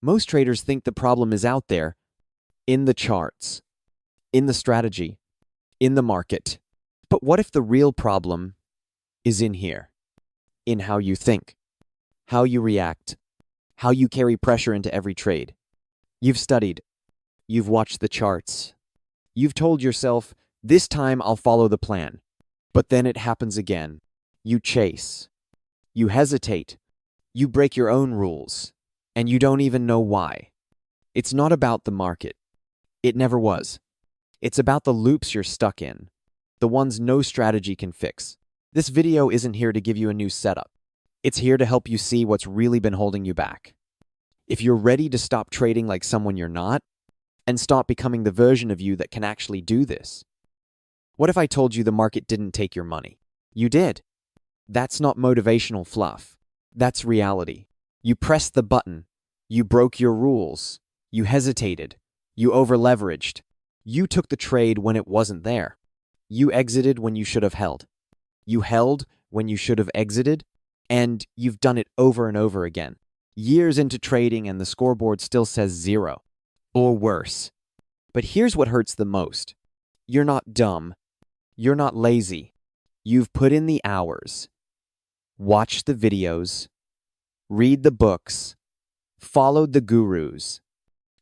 Most traders think the problem is out there, in the charts, in the strategy, in the market. But what if the real problem is in here? In how you think, how you react, how you carry pressure into every trade. You've studied, you've watched the charts, you've told yourself, this time I'll follow the plan. But then it happens again. You chase, you hesitate, you break your own rules, and you don't even know why. It's not about the market. It never was. It's about the loops you're stuck in, the ones no strategy can fix. This video isn't here to give you a new setup. It's here to help you see what's really been holding you back. If you're ready to stop trading like someone you're not, and stop becoming the version of you that can actually do this. What if I told you the market didn't take your money? You did. That's not motivational fluff. That's reality. You pressed the button. You broke your rules. You hesitated. You over-leveraged. You took the trade when it wasn't there. You exited when you should have held. You held when you should have exited, and you've done it over and over again. Years into trading and the scoreboard still says 0. Or worse. But here's what hurts the most. You're not dumb. You're not lazy. You've put in the hours. Watched the videos. Read the books. Followed the gurus.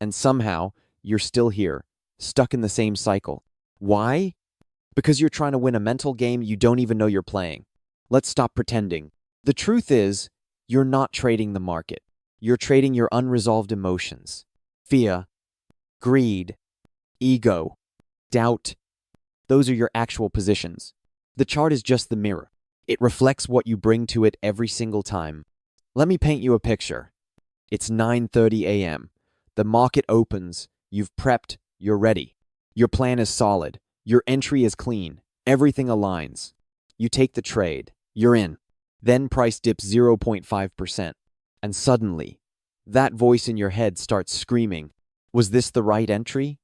And somehow, you're still here, stuck in the same cycle. Why? Because you're trying to win a mental game you don't even know you're playing. Let's stop pretending. The truth is, you're not trading the market. You're trading your unresolved emotions. Fear, greed, ego, doubt. Those are your actual positions. The chart is just the mirror. It reflects what you bring to it every single time. Let me paint you a picture. It's 9:30 a.m. The market opens. You've prepped. You're ready. Your plan is solid. Your entry is clean. Everything aligns. You take the trade. You're in. Then price dips 0.5%. And suddenly, that voice in your head starts screaming, was this the right entry?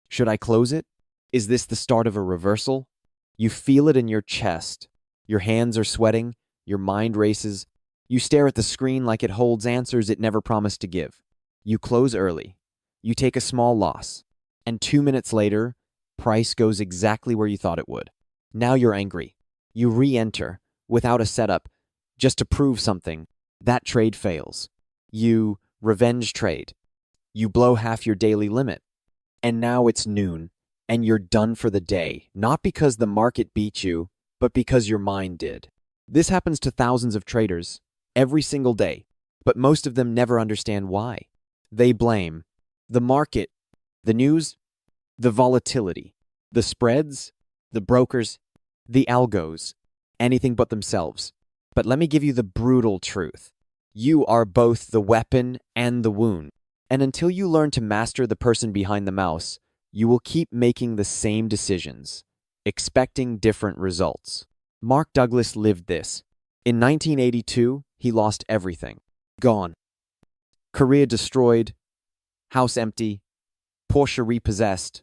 Should I close it? Is this the start of a reversal? You feel it in your chest. Your hands are sweating. Your mind races. You stare at the screen like it holds answers it never promised to give. You close early. You take a small loss. And 2 minutes later, price goes exactly where you thought it would. Now you're angry. You re-enter without a setup just to prove something. That trade fails. You revenge trade. You blow half your daily limit. And now it's noon, and you're done for the day, not because the market beat you, but because your mind did. This happens to thousands of traders every single day, but most of them never understand why. They blame the market, the news, the volatility, the spreads, the brokers, the algos, anything but themselves. But let me give you the brutal truth. You are both the weapon and the wound. And until you learn to master the person behind the mouse, you will keep making the same decisions, expecting different results. Mark Douglas lived this. In 1982, he lost everything. Gone. Career destroyed. House empty. Porsche repossessed.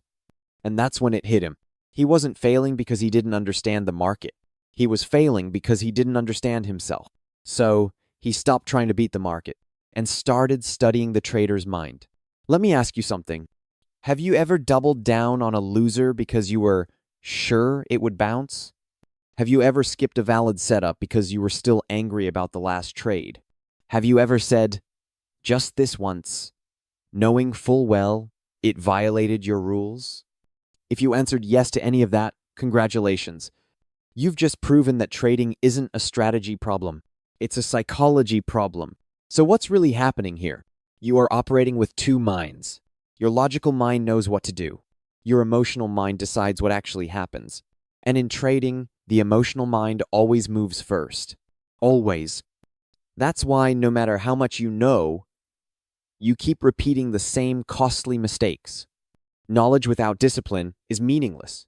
And that's when it hit him. He wasn't failing because he didn't understand the market. He was failing because he didn't understand himself. So, he stopped trying to beat the market and started studying the trader's mind. Let me ask you something. Have you ever doubled down on a loser because you were sure it would bounce? Have you ever skipped a valid setup because you were still angry about the last trade? Have you ever said, just this once, knowing full well it violated your rules? If you answered yes to any of that, congratulations. You've just proven that trading isn't a strategy problem. It's a psychology problem. So what's really happening here? You are operating with two minds. Your logical mind knows what to do. Your emotional mind decides what actually happens. And in trading, the emotional mind always moves first. Always. That's why no matter how much you know, you keep repeating the same costly mistakes. Knowledge without discipline is meaningless.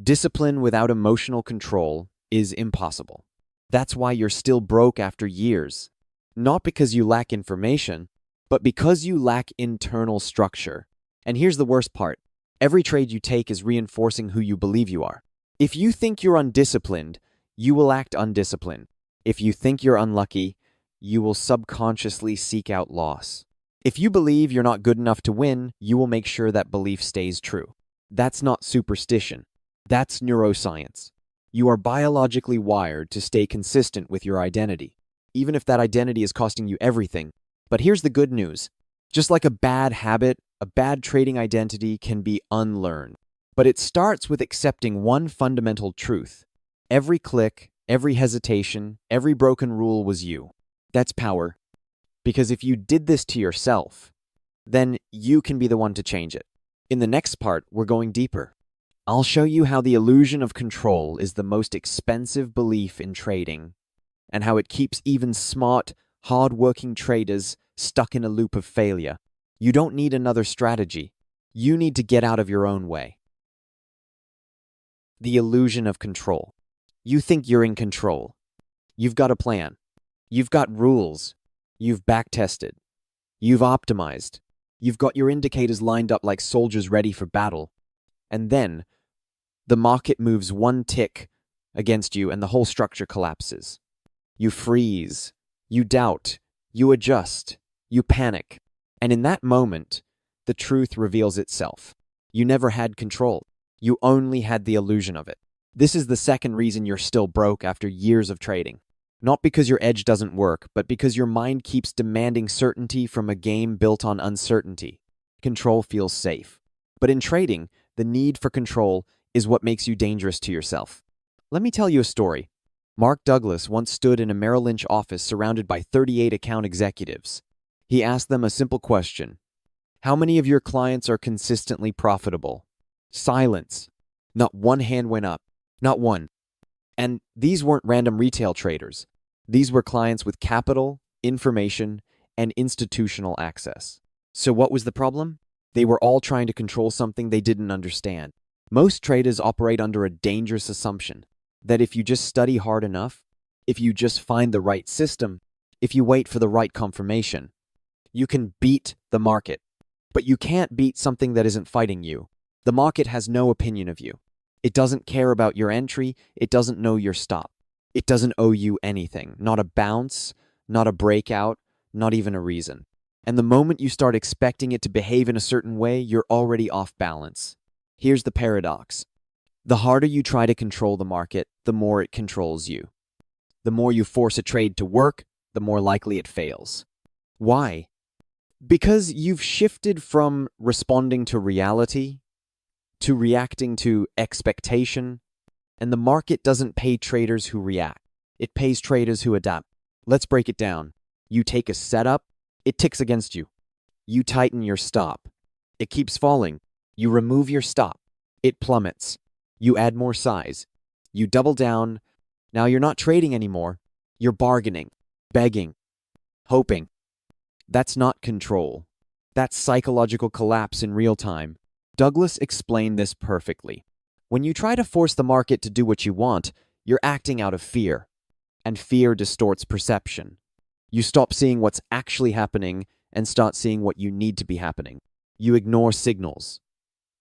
Discipline without emotional control is impossible. That's why you're still broke after years. Not because you lack information, but because you lack internal structure. And here's the worst part. Every trade you take is reinforcing who you believe you are. If you think you're undisciplined, you will act undisciplined. If you think you're unlucky, you will subconsciously seek out loss. If you believe you're not good enough to win, you will make sure that belief stays true. That's not superstition. That's neuroscience. You are biologically wired to stay consistent with your identity, even if that identity is costing you everything. But here's the good news. Just like a bad habit, a bad trading identity can be unlearned. But it starts with accepting one fundamental truth. Every click, every hesitation, every broken rule was you. That's power. Because if you did this to yourself, then you can be the one to change it. In the next part, we're going deeper. I'll show you how the illusion of control is the most expensive belief in trading, and how it keeps even smart, hard-working traders stuck in a loop of failure. You don't need another strategy. You need to get out of your own way. The illusion of control. You think you're in control. You've got a plan. You've got rules. You've backtested. You've optimized. You've got your indicators lined up like soldiers ready for battle. And then, the market moves one tick against you and the whole structure collapses. You freeze. You doubt. You adjust. You panic. And in that moment, the truth reveals itself. You never had control. You only had the illusion of it. This is the second reason you're still broke after years of trading. Not because your edge doesn't work, but because your mind keeps demanding certainty from a game built on uncertainty. Control feels safe. But in trading, the need for control is what makes you dangerous to yourself. Let me tell you a story. Mark Douglas once stood in a Merrill Lynch office surrounded by 38 account executives. He asked them a simple question. How many of your clients are consistently profitable? Silence. Not one hand went up. Not one. And these weren't random retail traders. These were clients with capital, information, and institutional access. So what was the problem? They were all trying to control something they didn't understand. Most traders operate under a dangerous assumption that if you just study hard enough, if you just find the right system, if you wait for the right confirmation, you can beat the market. But you can't beat something that isn't fighting you. The market has no opinion of you. It doesn't care about your entry. It doesn't know your stop. It doesn't owe you anything. Not a bounce, not a breakout, not even a reason. And the moment you start expecting it to behave in a certain way, you're already off balance. Here's the paradox. The harder you try to control the market, the more it controls you. The more you force a trade to work, the more likely it fails. Why? Because you've shifted from responding to reality to reacting to expectation, and the market doesn't pay traders who react. It pays traders who adapt. Let's break it down. You take a setup, it ticks against you. You tighten your stop. It keeps falling. You remove your stop. It plummets. You add more size. You double down. Now you're not trading anymore. You're bargaining, begging, hoping. That's not control. That's psychological collapse in real time. Douglas explained this perfectly. When you try to force the market to do what you want, you're acting out of fear. And fear distorts perception. You stop seeing what's actually happening and start seeing what you need to be happening. You ignore signals.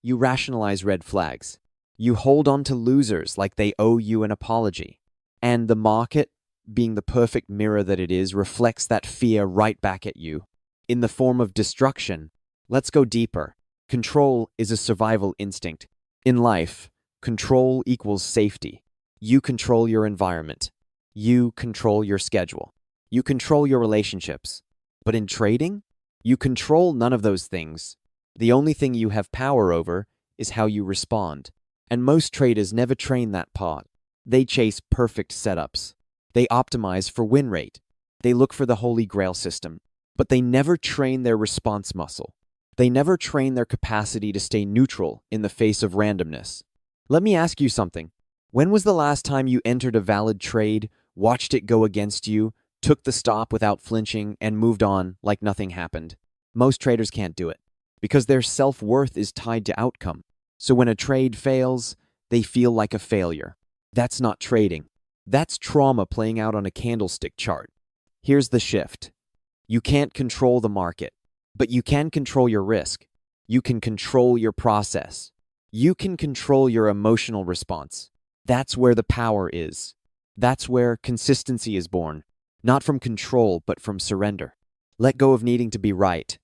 You rationalize red flags. You hold on to losers like they owe you an apology. And the market, being the perfect mirror that it is, reflects that fear right back at you in the form of destruction. Let's go deeper. Control is a survival instinct. In life, control equals safety. You control your environment. You control your schedule. You control your relationships. But in trading, you control none of those things. The only thing you have power over is how you respond. And most traders never train that part. They chase perfect setups. They optimize for win rate. They look for the holy grail system. But they never train their response muscle. They never train their capacity to stay neutral in the face of randomness. Let me ask you something. When was the last time you entered a valid trade, watched it go against you, took the stop without flinching, and moved on like nothing happened? Most traders can't do it because their self-worth is tied to outcome. So when a trade fails, they feel like a failure. That's not trading. That's trauma playing out on a candlestick chart. Here's the shift. You can't control the market, but you can control your risk. You can control your process. You can control your emotional response. That's where the power is. That's where consistency is born. Not from control, but from surrender. Let go of needing to be right.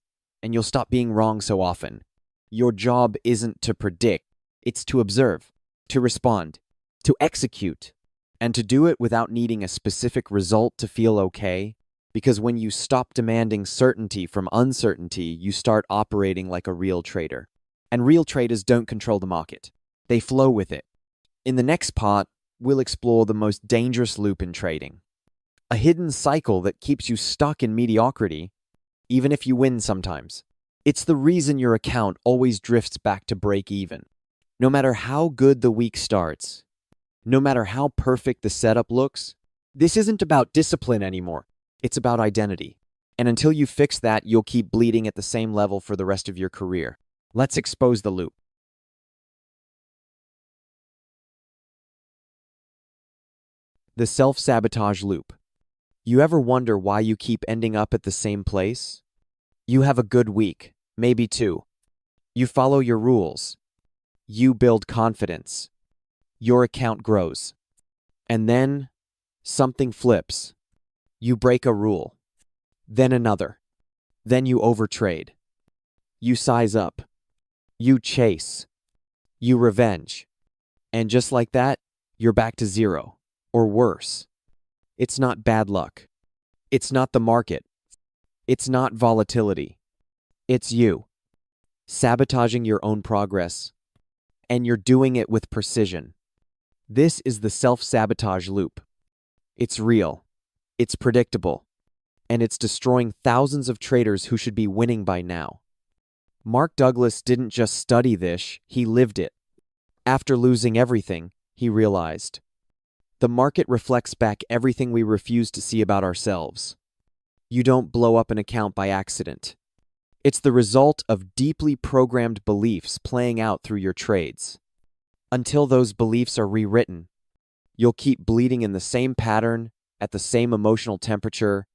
and you'll stop being wrong so often. Your job isn't to predict, it's to observe, to respond, to execute, and to do it without needing a specific result to feel okay. Because when you stop demanding certainty from uncertainty, you start operating like a real trader. And real traders don't control the market. They flow with it. In the next part, we'll explore the most dangerous loop in trading. A hidden cycle that keeps you stuck in mediocrity, even if you win sometimes. It's the reason your account always drifts back to break even. No matter how good the week starts, no matter how perfect the setup looks, this isn't about discipline anymore. It's about identity. And until you fix that, you'll keep bleeding at the same level for the rest of your career. Let's expose the loop. The self-sabotage loop. You ever wonder why you keep ending up at the same place? You have a good week, maybe two. You follow your rules. You build confidence. Your account grows. And then something flips. You break a rule. Then another. Then you overtrade. You size up. You chase. You revenge. And just like that, you're back to zero. Or worse. It's not bad luck. It's not the market. It's not volatility. It's you. Sabotaging your own progress. And you're doing it with precision. This is the self-sabotage loop. It's real. It's predictable. And it's destroying thousands of traders who should be winning by now. Mark Douglas didn't just study this, he lived it. After losing everything, he realized, the market reflects back everything we refuse to see about ourselves. You don't blow up an account by accident. It's the result of deeply programmed beliefs playing out through your trades. Until those beliefs are rewritten, you'll keep bleeding in the same pattern, at the same emotional temperature,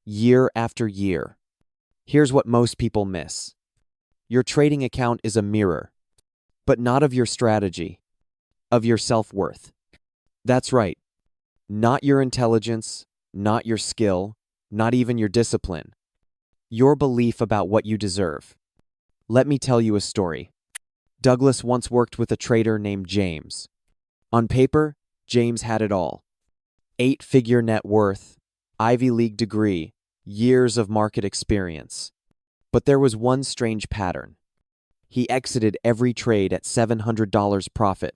year after year. Here's what most people miss. Your trading account is a mirror, but not of your strategy, of your self-worth. That's right. Not your intelligence, not your skill, not even your discipline. Your belief about what you deserve. Let me tell you a story. Douglas once worked with a trader named James. On paper, James had it all. 8-figure net worth, Ivy League degree, years of market experience. But there was one strange pattern. He exited every trade at $700 profit.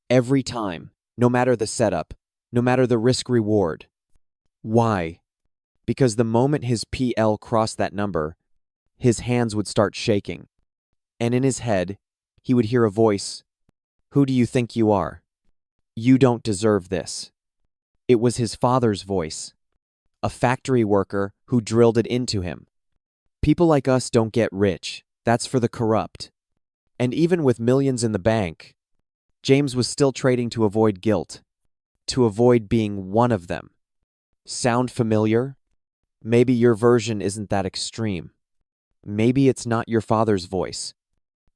Every time, no matter the setup, no matter the risk-reward. Why? Because the moment his PL crossed that number, his hands would start shaking. And in his head, he would hear a voice, "Who do you think you are? You don't deserve this." It was his father's voice, a factory worker who drilled it into him. People like us don't get rich. That's for the corrupt. And even with millions in the bank, James was still trading to avoid guilt, to avoid being one of them. Sound familiar? Maybe your version isn't that extreme. Maybe it's not your father's voice,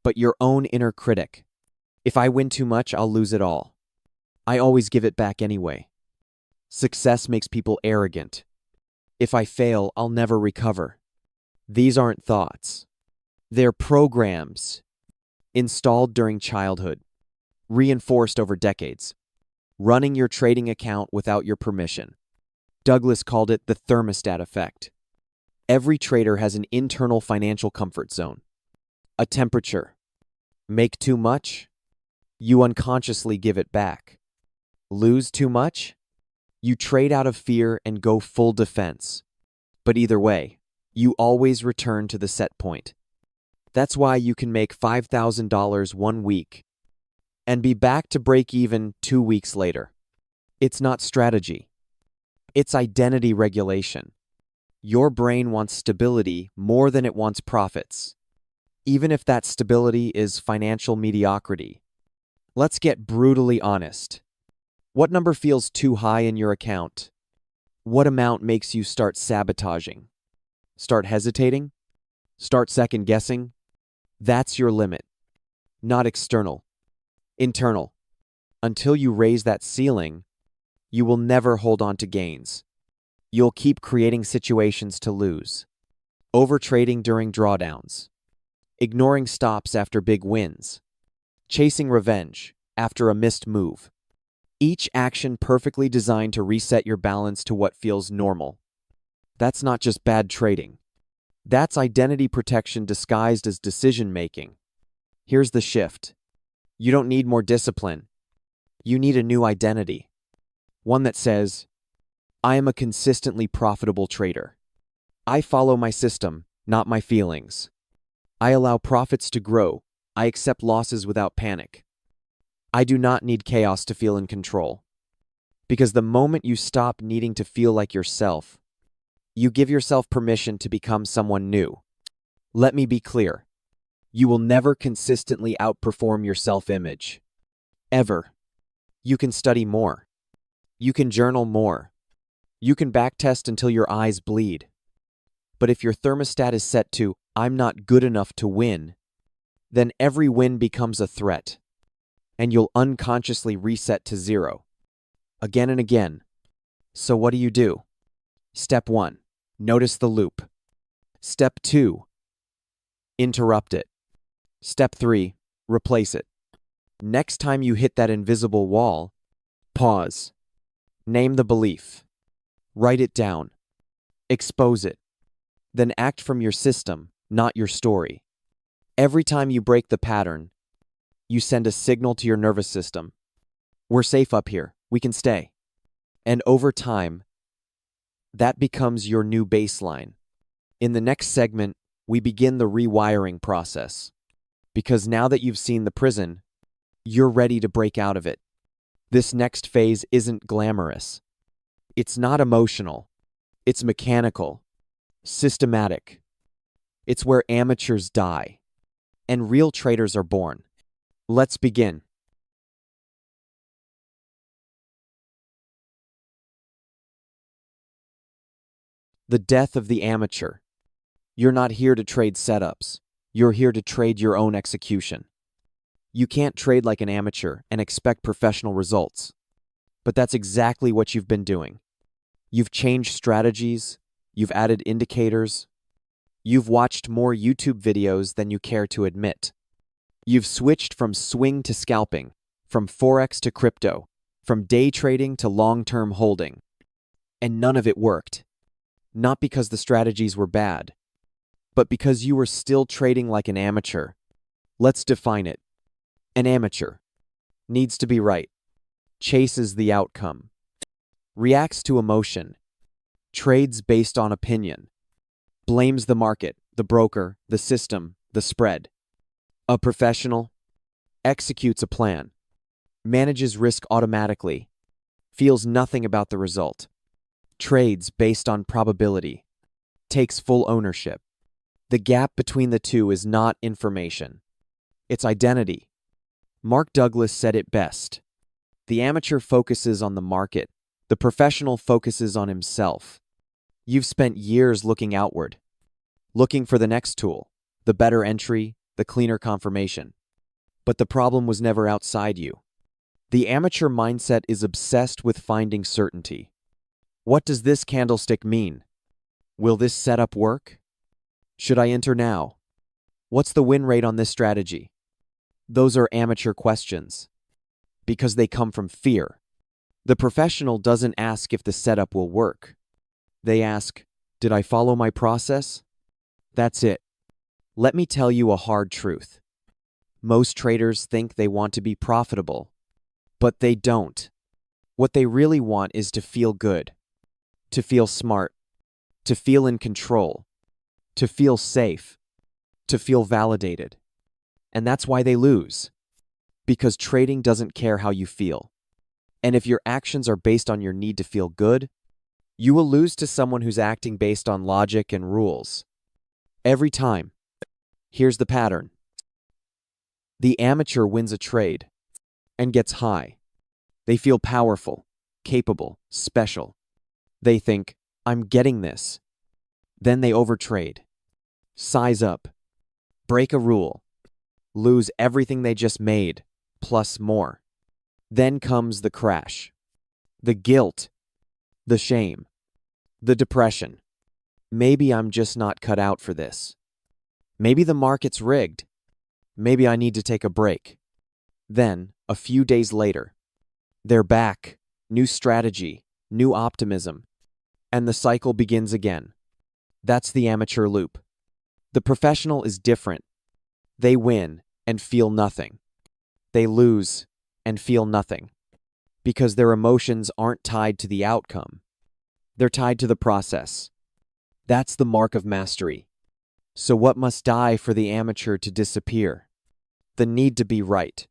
but your own inner critic. If I win too much, I'll lose it all. I always give it back anyway. Success makes people arrogant. If I fail, I'll never recover. These aren't thoughts. They're programs installed during childhood, reinforced over decades, running your trading account without your permission. Douglas called it the thermostat effect. Every trader has an internal financial comfort zone, a temperature. Make too much, you unconsciously give it back. Lose too much, you trade out of fear and go full defense. But either way, you always return to the set point. That's why you can make $5,000 one week and be back to break even 2 weeks later. It's not strategy. It's identity regulation. Your brain wants stability more than it wants profits, even if that stability is financial mediocrity. Let's get brutally honest. What number feels too high in your account? What amount makes you start sabotaging? Start hesitating? Start second-guessing? That's your limit. Not external. Internal. Until you raise that ceiling, you will never hold on to gains. You'll keep creating situations to lose. overtrading during drawdowns, ignoring stops after big wins, chasing revenge after a missed move. Each action perfectly designed to reset your balance to what feels normal. That's not just bad trading. That's identity protection disguised as decision-making. Here's the shift. You don't need more discipline. You need a new identity. One that says, I am a consistently profitable trader. I follow my system, not my feelings. I allow profits to grow. I accept losses without panic. I do not need chaos to feel in control. Because the moment you stop needing to feel like yourself, you give yourself permission to become someone new. Let me be clear. You will never consistently outperform your self-image. Ever. You can study more. You can journal more. You can backtest until your eyes bleed. But if your thermostat is set to, I'm not good enough to win, then every win becomes a threat, and you'll unconsciously reset to zero. Again and again. So what do? Step 1. Notice the loop. Step 2. Interrupt it. Step 3. Replace it. Next time you hit that invisible wall, pause. Name the belief. Write it down. Expose it. Then act from your system, not your story. Every time you break the pattern, you send a signal to your nervous system. We're safe up here. We can stay. And over time, that becomes your new baseline. In the next segment, we begin the rewiring process. Because now that you've seen the prison, you're ready to break out of it. This next phase isn't glamorous. It's not emotional. It's mechanical, systematic. It's where amateurs die, and real traders are born. Let's begin. The death of the amateur. You're not here to trade setups. You're here to trade your own execution. You can't trade like an amateur and expect professional results. But that's exactly what you've been doing. You've changed strategies. You've added indicators. You've watched more YouTube videos than you care to admit. You've switched from swing to scalping, from Forex to crypto, from day trading to long-term holding. And none of it worked. Not because the strategies were bad, but because you were still trading like an amateur. Let's define it. An amateur needs to be right, chases the outcome, reacts to emotion, trades based on opinion, blames the market, the broker, the system, the spread. A professional executes a plan, manages risk automatically, feels nothing about the result, trades based on probability, takes full ownership. The gap between the two is not information. It's identity. Mark Douglas said it best. The amateur focuses on the market. The professional focuses on himself. You've spent years looking outward, looking for the next tool, the better entry, the cleaner confirmation. But the problem was never outside you. The amateur mindset is obsessed with finding certainty. What does this candlestick mean? Will this setup work? Should I enter now? What's the win rate on this strategy? Those are amateur questions, because they come from fear. The professional doesn't ask if the setup will work. They ask, did I follow my process? That's it. Let me tell you a hard truth. Most traders think they want to be profitable, but they don't. What they really want is to feel good, to feel smart, to feel in control, to feel safe, to feel validated. And that's why they lose. Because trading doesn't care how you feel. And if your actions are based on your need to feel good, you will lose to someone who's acting based on logic and rules. Every time. Here's the pattern. The amateur wins a trade and gets high. They feel powerful, capable, special. They think, I'm getting this. Then they overtrade, size up, break a rule, lose everything they just made, plus more. Then comes the crash, the guilt, the shame, the depression. Maybe I'm just not cut out for this. Maybe the market's rigged. Maybe I need to take a break. Then, a few days later, they're back, new strategy, new optimism, and the cycle begins again. That's the amateur loop. The professional is different. They win and feel nothing. They lose and feel nothing because their emotions aren't tied to the outcome. They're tied to the process. That's the mark of mastery. So what must die for the amateur to disappear? The need to be right.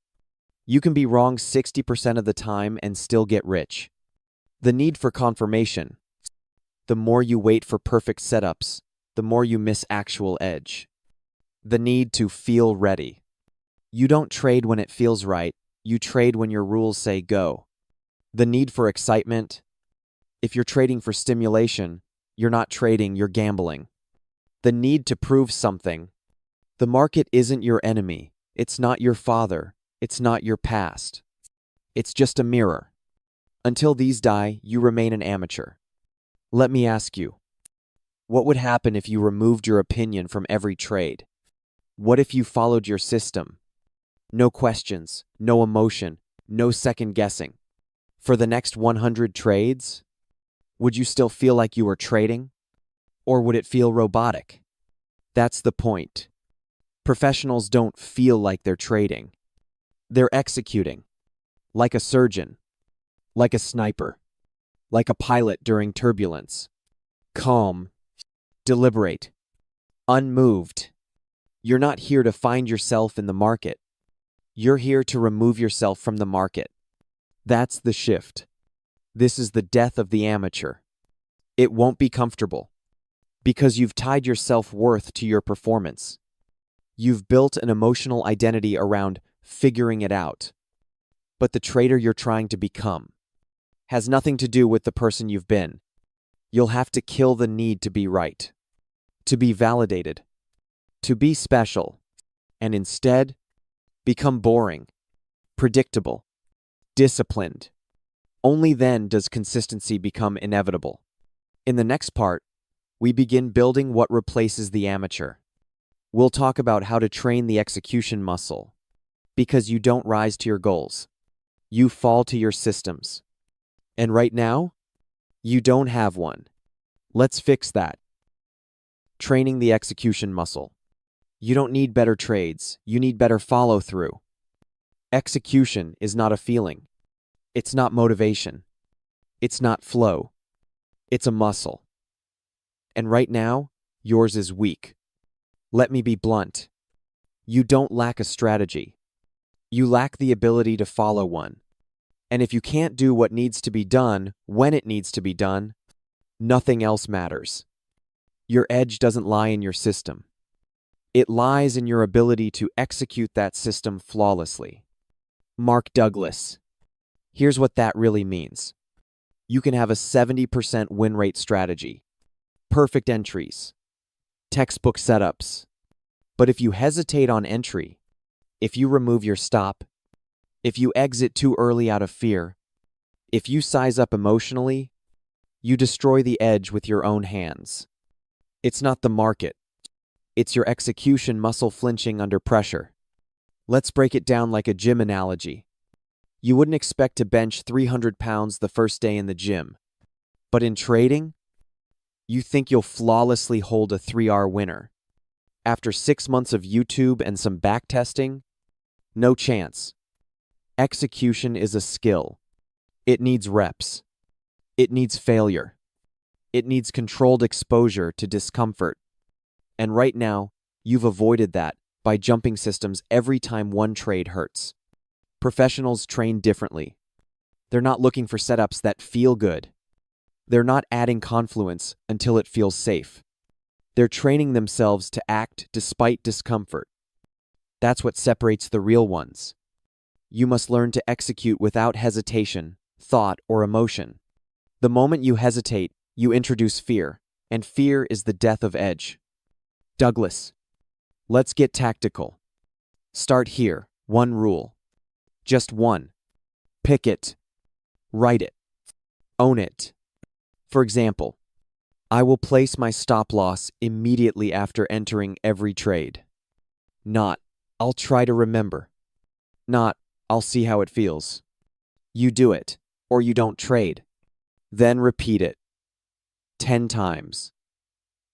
You can be wrong 60% of the time and still get rich. The need for confirmation. The more you wait for perfect setups, the more you miss actual edge. The need to feel ready. You don't trade when it feels right, you trade when your rules say go. The need for excitement. If you're trading for stimulation, you're not trading, you're gambling. The need to prove something. The market isn't your enemy. It's not your father. It's not your past. It's just a mirror. Until these die, you remain an amateur. Let me ask you, what would happen if you removed your opinion from every trade? What if you followed your system? No questions, no emotion, no second guessing. For the next 100 trades, would you still feel like you were trading? Or would it feel robotic? That's the point. Professionals don't feel like they're trading. They're executing. Like a surgeon. Like a sniper. Like a pilot during turbulence. Calm. Deliberate. Unmoved. You're not here to find yourself in the market. You're here to remove yourself from the market. That's the shift. This is the death of the amateur. It won't be comfortable. Because you've tied your self-worth to your performance. You've built an emotional identity around figuring it out. But the trader you're trying to become has nothing to do with the person you've been. You'll have to kill the need to be right, to be validated, to be special, and instead become boring, predictable, disciplined. Only then does consistency become inevitable. In the next part, we begin building what replaces the amateur. We'll talk about how to train the execution muscle, because you don't rise to your goals. You fall to your systems. And right now, you don't have one. Let's fix that. Training the execution muscle. You don't need better trades, you need better follow-through. Execution is not a feeling. It's not motivation. It's not flow. It's a muscle. And right now, yours is weak. Let me be blunt. You don't lack a strategy. You lack the ability to follow one. And if you can't do what needs to be done when it needs to be done, nothing else matters. Your edge doesn't lie in your system. It lies in your ability to execute that system flawlessly. Mark Douglas. Here's what that really means. You can have a 70% win rate strategy, perfect entries, textbook setups. But if you hesitate on entry, if you remove your stop, if you exit too early out of fear, if you size up emotionally, you destroy the edge with your own hands. It's not the market. It's your execution muscle flinching under pressure. Let's break it down like a gym analogy. You wouldn't expect to bench 300 pounds the first day in the gym. But in trading, you think you'll flawlessly hold a 3R winner. After 6 months of YouTube and some backtesting, no chance. Execution is a skill. It needs reps. It needs failure. It needs controlled exposure to discomfort. And right now, you've avoided that by jumping systems every time one trade hurts. Professionals train differently. They're not looking for setups that feel good. They're not adding confluence until it feels safe. They're training themselves to act despite discomfort. That's what separates the real ones. You must learn to execute without hesitation, thought, or emotion. The moment you hesitate, you introduce fear, and fear is the death of edge. Douglas. Let's get tactical. Start here. One rule. Just one. Pick it. Write it. Own it. For example, I will place my stop loss immediately after entering every trade. Not, I'll try to remember. Not, I'll see how it feels. You do it, or you don't trade. Then repeat it 10 times,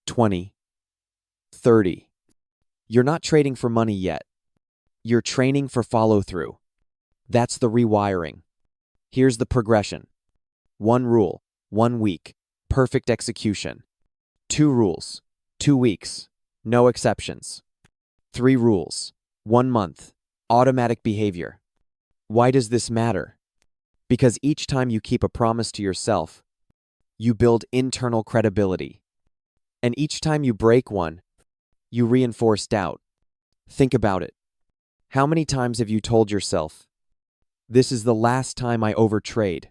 20, 30. You're not trading for money yet. You're training for follow-through. That's the rewiring. Here's the progression. 1 rule, 1 week, perfect execution. 2 rules, 2 weeks, no exceptions. 3 rules, 1 month, automatic behavior. Why does this matter? Because each time you keep a promise to yourself, you build internal credibility. And each time you break one, you reinforce doubt. Think about it. How many times have you told yourself, this is the last time I overtrade.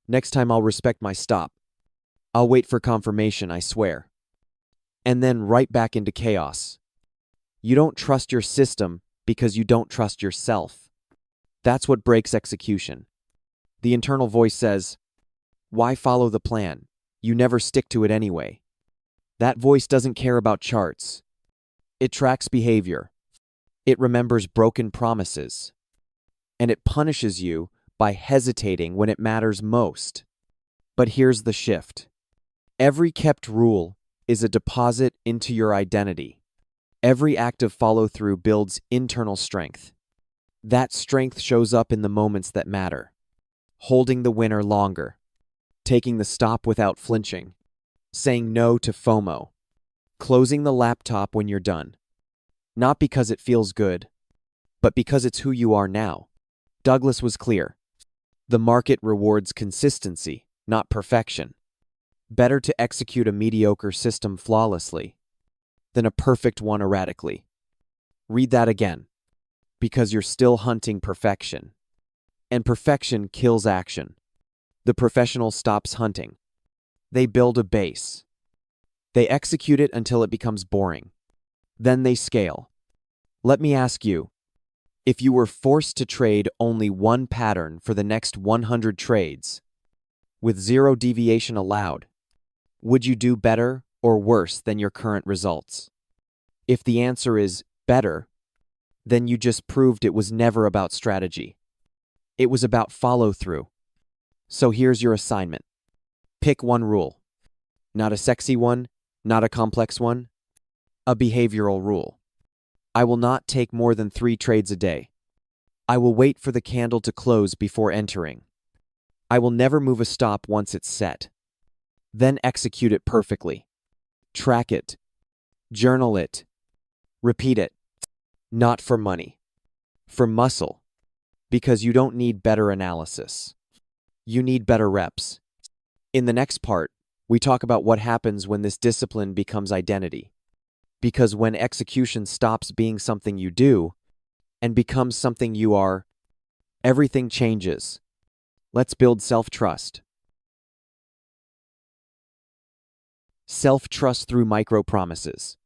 Next time I'll respect my stop. I'll wait for confirmation, I swear. And then right back into chaos. You don't trust your system because you don't trust yourself. That's what breaks execution. The internal voice says, why follow the plan? You never stick to it anyway. That voice doesn't care about charts. It tracks behavior. It remembers broken promises. And it punishes you by hesitating when it matters most. But here's the shift. Every kept rule is a deposit into your identity. Every act of follow-through builds internal strength. That strength shows up in the moments that matter. Holding the winner longer. Taking the stop without flinching. Saying no to FOMO. Closing the laptop when you're done. Not because it feels good, but because it's who you are now. Douglas was clear. The market rewards consistency, not perfection. Better to execute a mediocre system flawlessly than a perfect one erratically. Read that again, because you're still hunting perfection. And perfection kills action. The professional stops hunting. They build a base. They execute it until it becomes boring. Then they scale. Let me ask you, if you were forced to trade only one pattern for the next 100 trades, with 0 deviation allowed, would you do better or worse than your current results? If the answer is better, then you just proved it was never about strategy. It was about follow-through. So here's your assignment. Pick one rule. Not a sexy one, not a complex one. A behavioral rule. I will not take more than 3 trades a day. I will wait for the candle to close before entering. I will never move a stop once it's set. Then execute it perfectly. Track it. Journal it. Repeat it. Not for money. For muscle. Because you don't need better analysis. You need better reps. In the next part, we talk about what happens when this discipline becomes identity. Because when execution stops being something you do and becomes something you are, everything changes. Let's build self-trust. Self-trust through micro-promises.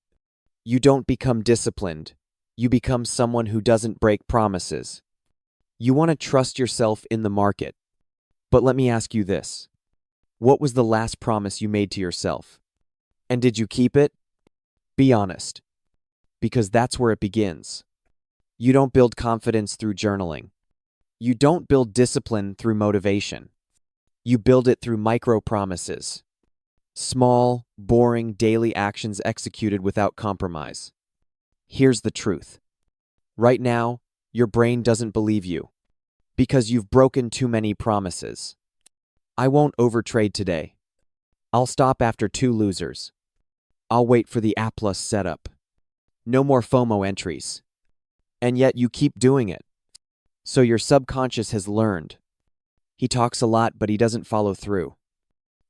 You don't become disciplined. You become someone who doesn't break promises. You want to trust yourself in the market. But let me ask you this. What was the last promise you made to yourself? And did you keep it? Be honest. Because that's where it begins. You don't build confidence through journaling. You don't build discipline through motivation. You build it through micro-promises. Small, boring daily actions executed without compromise. Here's the truth. Right now, your brain doesn't believe you. Because you've broken too many promises. I won't overtrade today. I'll stop after 2 losers. I'll wait for the A+ setup. No more FOMO entries. And yet you keep doing it. So your subconscious has learned. He talks a lot, but he doesn't follow through.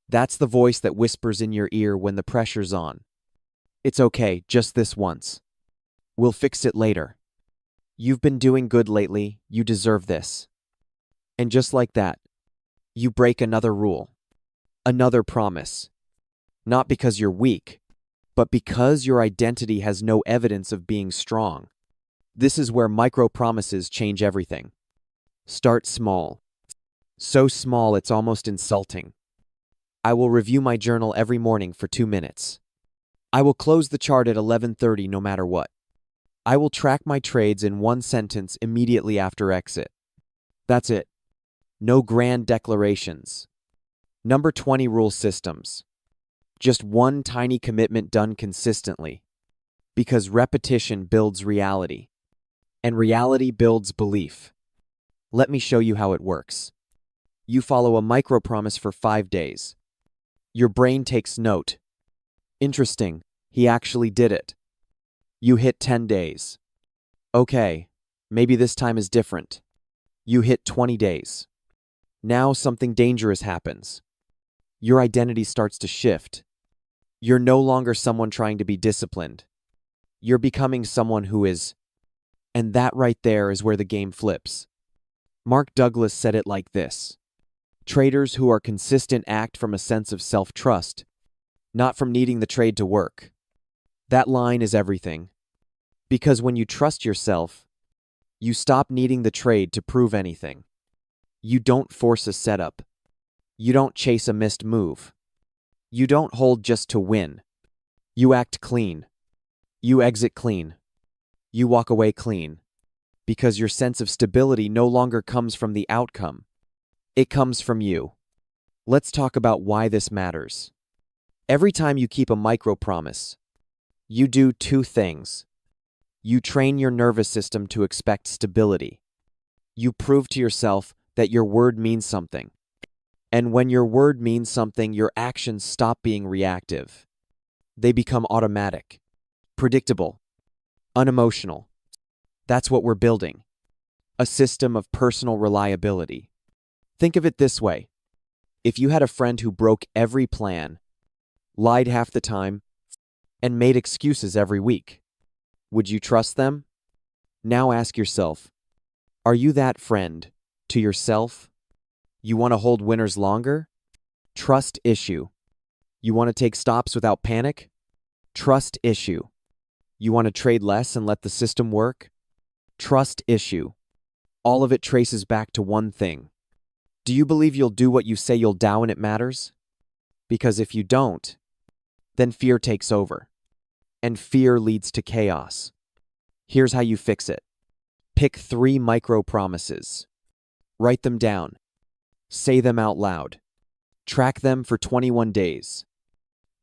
That's the voice that whispers in your ear when the pressure's on. It's okay, just this once. We'll fix it later. You've been doing good lately, you deserve this. And just like that, you break another rule. Another promise. Not because you're weak, but because your identity has no evidence of being strong. This is where micro-promises change everything. Start small. So small it's almost insulting. I will review my journal every morning for 2 minutes. I will close the chart at 11:30 no matter what. I will track my trades in one sentence immediately after exit. That's it. No grand declarations. Number 20 rule systems. Just one tiny commitment done consistently. Because repetition builds reality. And reality builds belief. Let me show you how it works. You follow a micro promise for 5 days. Your brain takes note. Interesting, he actually did it. You hit 10 days. Okay, maybe this time is different. You hit 20 days. Now something dangerous happens. Your identity starts to shift. You're no longer someone trying to be disciplined. You're becoming someone who is. And that right there is where the game flips. Mark Douglas said it like this: traders who are consistent act from a sense of self-trust, not from needing the trade to work. That line is everything. Because when you trust yourself, you stop needing the trade to prove anything. You don't force a setup. You don't chase a missed move. You don't hold just to win. You act clean. You exit clean. You walk away clean. Because your sense of stability no longer comes from the outcome. It comes from you. Let's talk about why this matters. Every time you keep a micro promise, you do two things. You train your nervous system to expect stability. You prove to yourself that your word means something. And when your word means something, your actions stop being reactive. They become automatic, predictable, unemotional. That's what we're building. A system of personal reliability. Think of it this way. If you had a friend who broke every plan, lied half the time, and made excuses every week, would you trust them? Now ask yourself, are you that friend to yourself? You want to hold winners longer? Trust issue. You want to take stops without panic? Trust issue. You want to trade less and let the system work? Trust issue. All of it traces back to one thing. Do you believe you'll do what you say you'll do when it matters? Because if you don't, then fear takes over. And fear leads to chaos. Here's how you fix it. Pick 3 micro promises. Write them down. Say them out loud. Track them for 21 days.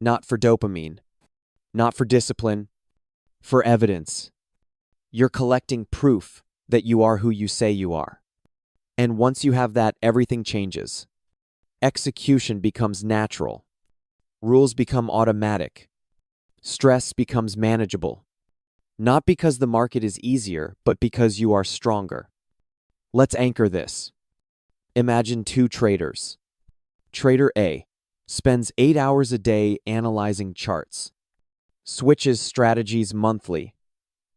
Not for dopamine. Not for discipline. For evidence. You're collecting proof that you are who you say you are. And once you have that, everything changes. Execution becomes natural. Rules become automatic. Stress becomes manageable. Not because the market is easier, but because you are stronger. Let's anchor this. Imagine 2 traders. Trader A spends 8 hours a day analyzing charts, switches strategies monthly,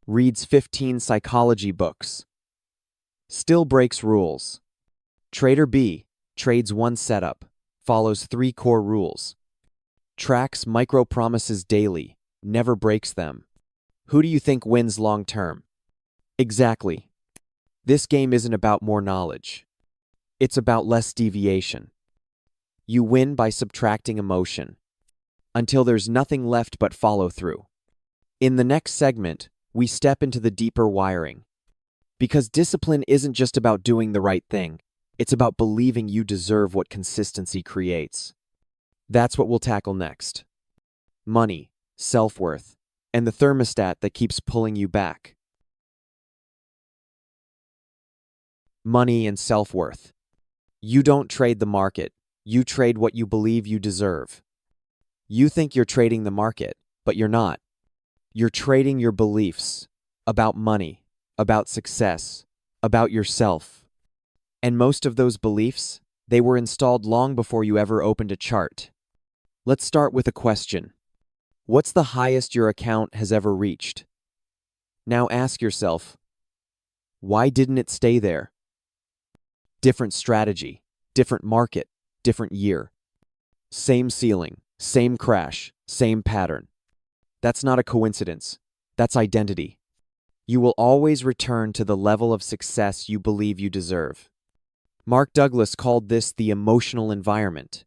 reads 15 psychology books, still breaks rules. Trader B trades 1 setup, follows 3 core rules, tracks micro promises daily, never breaks them. Who do you think wins long term? Exactly. This game isn't about more knowledge. It's about less deviation. You win by subtracting emotion, until there's nothing left but follow through. In the next segment, we step into the deeper wiring. Because discipline isn't just about doing the right thing, it's about believing you deserve what consistency creates. That's what we'll tackle next. Money, self-worth, and the thermostat that keeps pulling you back. Money and self-worth. You don't trade the market. You trade what you believe you deserve. You think you're trading the market, but you're not. You're trading your beliefs about money, about success, about yourself. And most of those beliefs, they were installed long before you ever opened a chart. Let's start with a question. What's the highest your account has ever reached? Now ask yourself, why didn't it stay there? Different strategy, different market, different year. Same ceiling, same crash, same pattern. That's not a coincidence. That's identity. You will always return to the level of success you believe you deserve. Mark Douglas called this the emotional environment.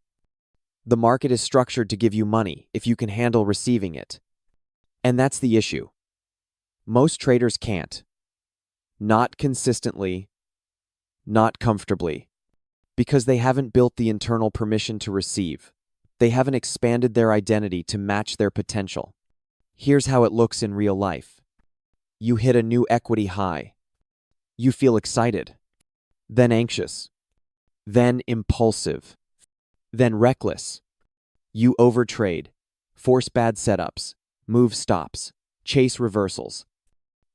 The market is structured to give you money if you can handle receiving it. And that's the issue. Most traders can't. Not consistently, not comfortably, because they haven't built the internal permission to receive. They haven't expanded their identity to match their potential. Here's how it looks in real life. You hit a new equity high. You feel excited, then anxious, then impulsive, then reckless. You overtrade, force bad setups, move stops, chase reversals,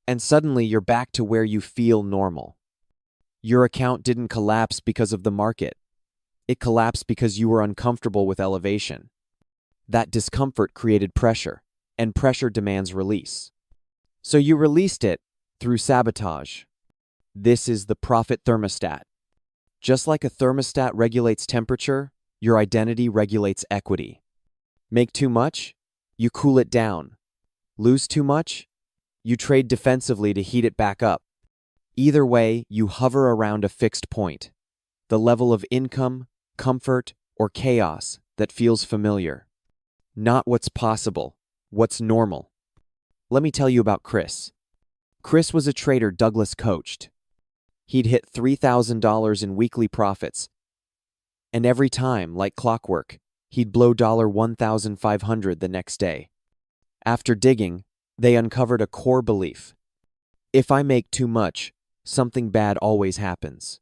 and suddenly you're back to where you feel normal. Your account didn't collapse because of the market. It collapsed because you were uncomfortable with elevation. That discomfort created pressure, and pressure demands release. So you released it through sabotage. This is the profit thermostat. Just like a thermostat regulates temperature, your identity regulates equity. Make too much, you cool it down. Lose too much, you trade defensively to heat it back up. Either way, you hover around a fixed point, the level of income, comfort, or chaos that feels familiar. Not what's possible, what's normal. Let me tell you about Chris. Chris was a trader Douglas coached. He'd hit $3,000 in weekly profits, and every time, like clockwork, he'd blow $1,500 the next day. After digging, they uncovered a core belief. If I make too much, something bad always happens.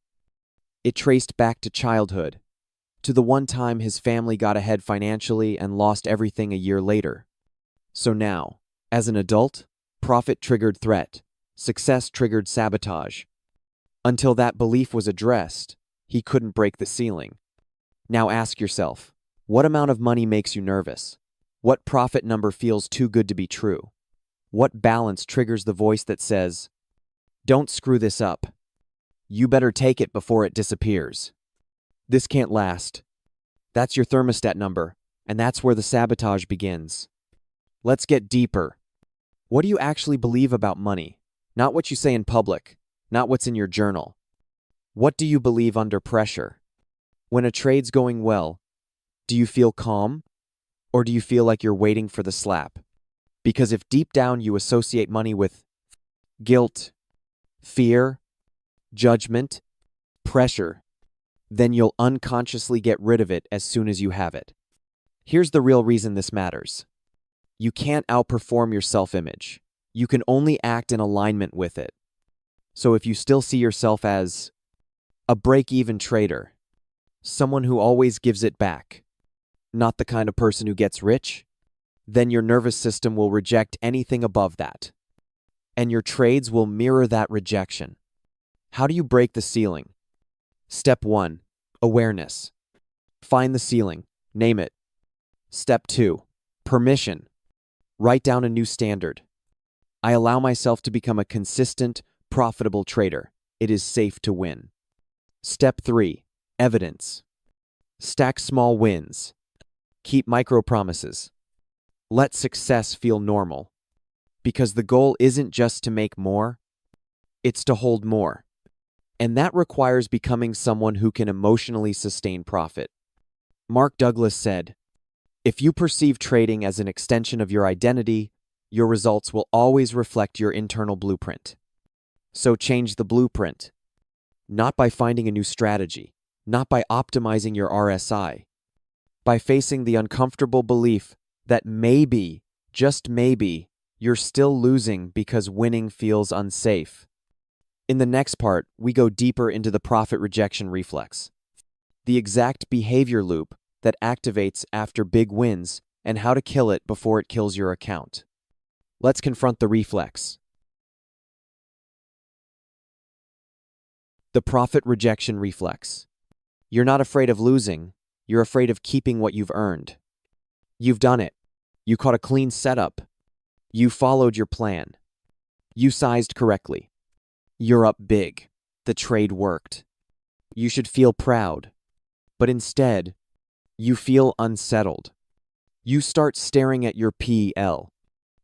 It traced back to childhood, to the one time his family got ahead financially and lost everything a year later. So now, as an adult, profit triggered threat, success triggered sabotage. Until that belief was addressed, he couldn't break the ceiling. Now ask yourself, what amount of money makes you nervous? What profit number feels too good to be true? What balance triggers the voice that says, "Don't screw this up. You better take it before it disappears. This can't last." That's your thermostat number, and that's where the sabotage begins. Let's get deeper. What do you actually believe about money? Not what you say in public, not what's in your journal. What do you believe under pressure? When a trade's going well, do you feel calm? Or do you feel like you're waiting for the slap? Because if deep down you associate money with guilt, fear, judgment, pressure, then you'll unconsciously get rid of it as soon as you have it. Here's the real reason this matters. You can't outperform your self-image. You can only act in alignment with it. So if you still see yourself as a break-even trader, someone who always gives it back, not the kind of person who gets rich, then your nervous system will reject anything above that. And your trades will mirror that rejection. How do you break the ceiling? Step 1, awareness. Find the ceiling, name it. Step 2, permission. Write down a new standard. I allow myself to become a consistent, profitable trader. It is safe to win. Step 3, evidence. Stack small wins. Keep micro promises. Let success feel normal. Because the goal isn't just to make more, it's to hold more. And that requires becoming someone who can emotionally sustain profit. Mark Douglas said, "If you perceive trading as an extension of your identity, your results will always reflect your internal blueprint." So change the blueprint. Not by finding a new strategy, not by optimizing your RSI, by facing the uncomfortable belief that maybe, just maybe, you're still losing because winning feels unsafe. In the next part, we go deeper into the profit rejection reflex, the exact behavior loop that activates after big wins and how to kill it before it kills your account. Let's confront the reflex. The profit rejection reflex. You're not afraid of losing, you're afraid of keeping what you've earned. You've done it. You caught a clean setup. You followed your plan. You sized correctly. You're up big. The trade worked. You should feel proud. But instead, you feel unsettled. You start staring at your PL,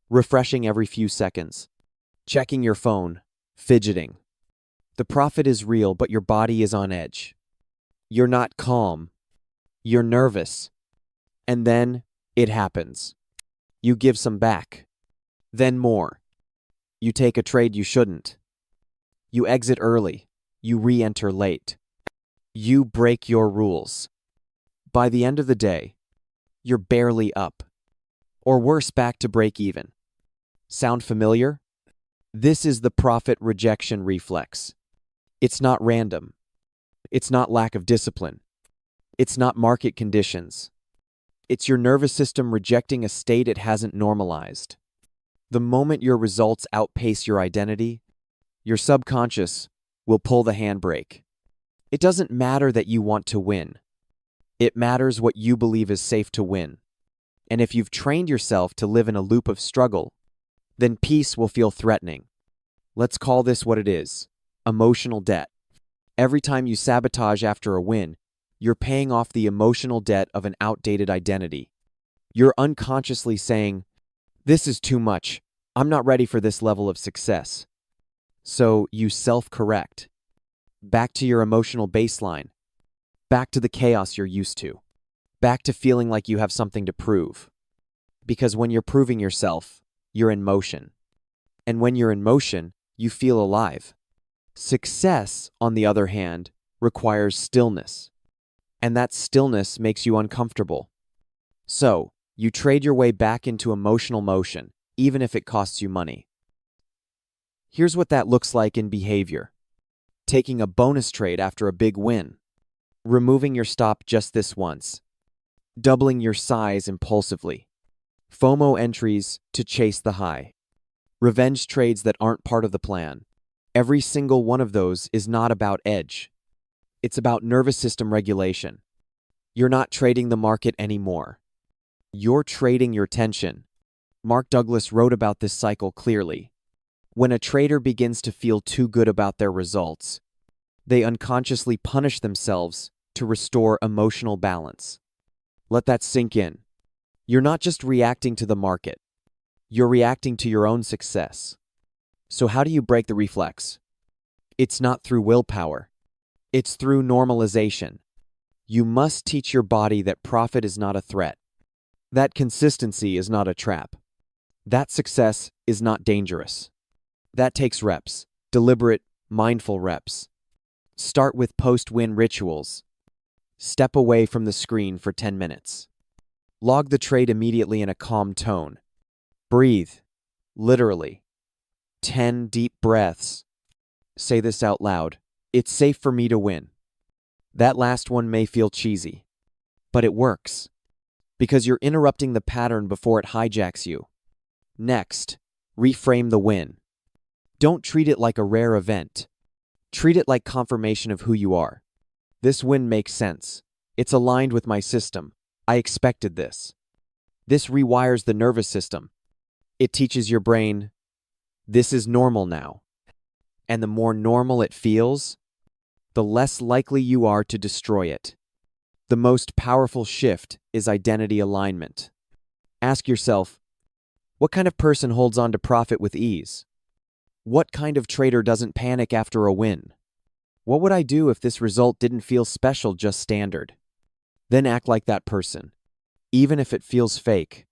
refreshing every few seconds, checking your phone, fidgeting. The profit is real, but your body is on edge. You're not calm. You're nervous. And then it happens. You give some back. Then more. You take a trade you shouldn't. You exit early. You re-enter late. You break your rules. By the end of the day, you're barely up. Or worse, back to break even. Sound familiar? This is the profit rejection reflex. It's not random. It's not lack of discipline. It's not market conditions. It's your nervous system rejecting a state it hasn't normalized. The moment your results outpace your identity, your subconscious will pull the handbrake. It doesn't matter that you want to win. It matters what you believe is safe to win. And if you've trained yourself to live in a loop of struggle, then peace will feel threatening. Let's call this what it is: emotional debt. Every time you sabotage after a win, you're paying off the emotional debt of an outdated identity. You're unconsciously saying, "This is too much. I'm not ready for this level of success." So you self-correct. Back to your emotional baseline. Back to the chaos you're used to. Back to feeling like you have something to prove. Because when you're proving yourself, you're in motion. And when you're in motion, you feel alive. Success, on the other hand, requires stillness. And that stillness makes you uncomfortable. So, you trade your way back into emotional motion, even if it costs you money. Here's what that looks like in behavior. Taking a bonus trade after a big win. Removing your stop just this once. Doubling your size impulsively. FOMO entries to chase the high. Revenge trades that aren't part of the plan. Every single one of those is not about edge. It's about nervous system regulation. You're not trading the market anymore. You're trading your tension. Mark Douglas wrote about this cycle clearly. When a trader begins to feel too good about their results, they unconsciously punish themselves to restore emotional balance. Let that sink in. You're not just reacting to the market. You're reacting to your own success. So how do you break the reflex? It's not through willpower. It's through normalization. You must teach your body that profit is not a threat. That consistency is not a trap. That success is not dangerous. That takes reps, deliberate, mindful reps. Start with post-win rituals. Step away from the screen for 10 minutes. Log the trade immediately in a calm tone. Breathe, literally. 10 deep breaths. Say this out loud. It's safe for me to win. That last one may feel cheesy, but it works. Because you're interrupting the pattern before it hijacks you. Next, reframe the win. Don't treat it like a rare event. Treat it like confirmation of who you are. This win makes sense. It's aligned with my system. I expected this. This rewires the nervous system. It teaches your brain, this is normal now. And the more normal it feels, the less likely you are to destroy it. The most powerful shift is identity alignment. Ask yourself, what kind of person holds on to profit with ease? What kind of trader doesn't panic after a win? What would I do if this result didn't feel special, just standard? Then act like that person, even if it feels fake.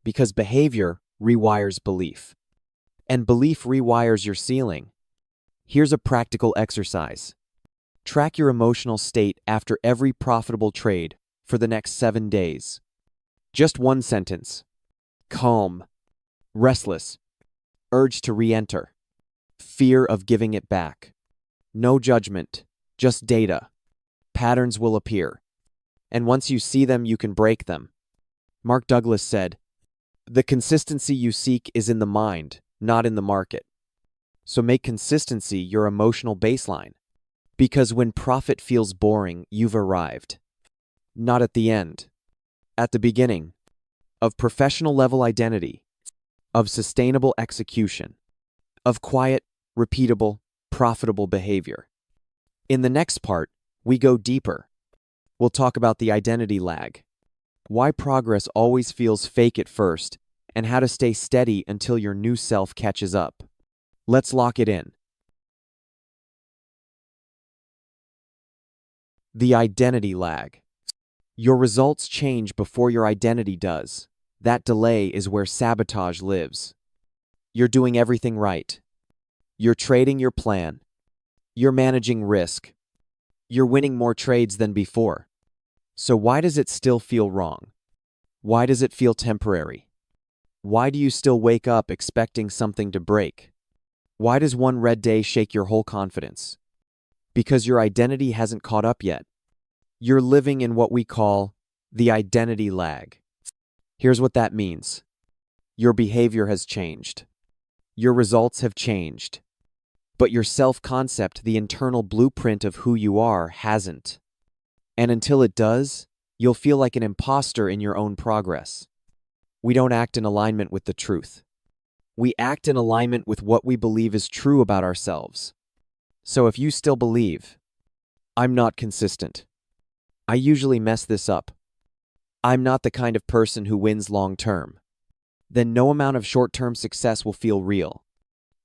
Because behavior rewires belief. And belief rewires your ceiling. Here's a practical exercise. Track your emotional state after every profitable trade for the next 7 days. Just one sentence. Calm, restless, urge to re-enter, fear of giving it back. No judgment, just data. Patterns will appear. And once you see them, you can break them. Mark Douglas said, "The consistency you seek is in the mind, not in the market." So make consistency your emotional baseline. Because when profit feels boring, you've arrived. Not at the end. At the beginning. Of professional level identity. Of sustainable execution. Of quiet, repeatable, profitable behavior. In the next part, we go deeper. We'll talk about the identity lag. Why progress always feels fake at first, and how to stay steady until your new self catches up. Let's lock it in. The identity lag. Your results change before your identity does. That delay is where sabotage lives. You're doing everything right. You're trading your plan. You're managing risk. You're winning more trades than before. So why does it still feel wrong? Why does it feel temporary? Why do you still wake up expecting something to break? Why does one red day shake your whole confidence? Because your identity hasn't caught up yet. You're living in what we call the identity lag. Here's what that means. Your behavior has changed. Your results have changed. But your self-concept, the internal blueprint of who you are, hasn't. And until it does, you'll feel like an imposter in your own progress. We don't act in alignment with the truth. We act in alignment with what we believe is true about ourselves. So if you still believe, I'm not consistent, I usually mess this up, I'm not the kind of person who wins long-term, then no amount of short-term success will feel real.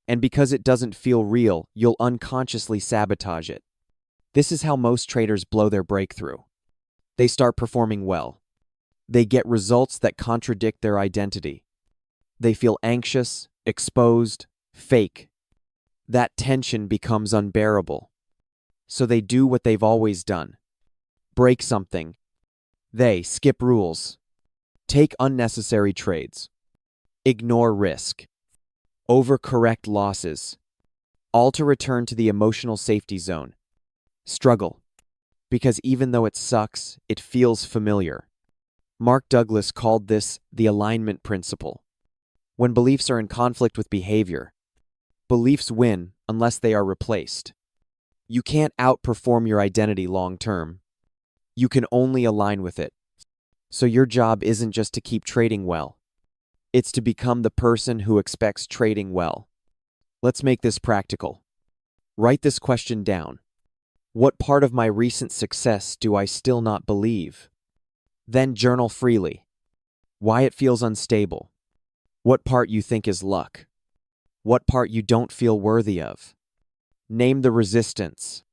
And because it doesn't feel real, you'll unconsciously sabotage it. This is how most traders blow their breakthrough. They start performing well. They get results that contradict their identity. They feel anxious, exposed, fake. That tension becomes unbearable. So they do what they've always done. Break something. They skip rules. Take unnecessary trades. Ignore risk. Overcorrect losses. All to return to the emotional safety zone. Struggle. Because even though it sucks, it feels familiar. Mark Douglas called this the alignment principle. When beliefs are in conflict with behavior, beliefs win unless they are replaced. You can't outperform your identity long-term. You can only align with it. So your job isn't just to keep trading well. It's to become the person who expects trading well. Let's make this practical. Write this question down. What part of my recent success do I still not believe? Then journal freely. Why it feels unstable. What part you think is luck. What part you don't feel worthy of. Name the resistance.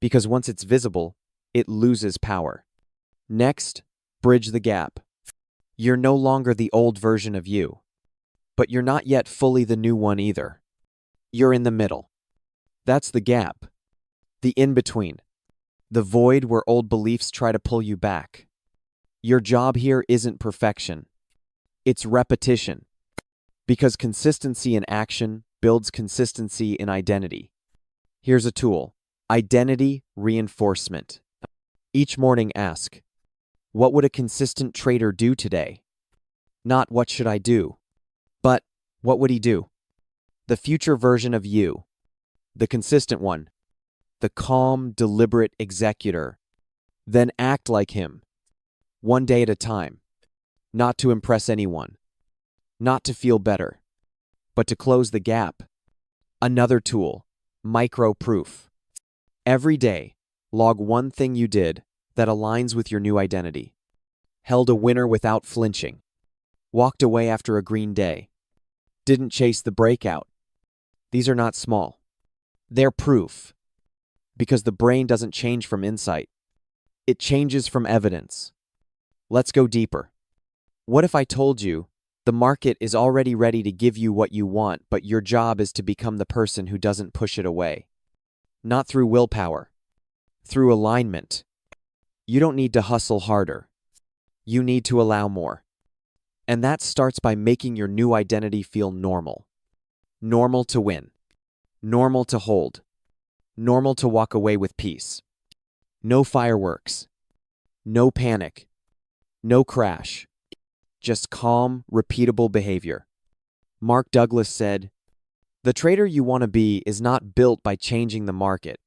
Because once it's visible, it loses power. Next, bridge the gap. You're no longer the old version of you. But you're not yet fully the new one either. You're in the middle. That's the gap. The in-between. The void where old beliefs try to pull you back. Your job here isn't perfection. It's repetition. Because consistency in action builds consistency in identity. Here's a tool. Identity reinforcement. Each morning ask, what would a consistent trader do today? Not what should I do, but what would he do? The future version of you. The consistent one. The calm, deliberate executor. Then act like him. One day at a time. Not to impress anyone. Not to feel better. But to close the gap. Another tool. Micro-proof. Every day, log one thing you did that aligns with your new identity. Held a winner without flinching. Walked away after a green day. Didn't chase the breakout. These are not small. They're proof. Because the brain doesn't change from insight. It changes from evidence. Let's go deeper. What if I told you the market is already ready to give you what you want, but your job is to become the person who doesn't push it away? Not through willpower. Through alignment. You don't need to hustle harder. You need to allow more. And that starts by making your new identity feel normal. Normal to win. Normal to hold. Normal to walk away with peace. No fireworks. No panic. No crash. Just calm, repeatable behavior. Mark Douglas said, "The trader you want to be is not built by changing the market.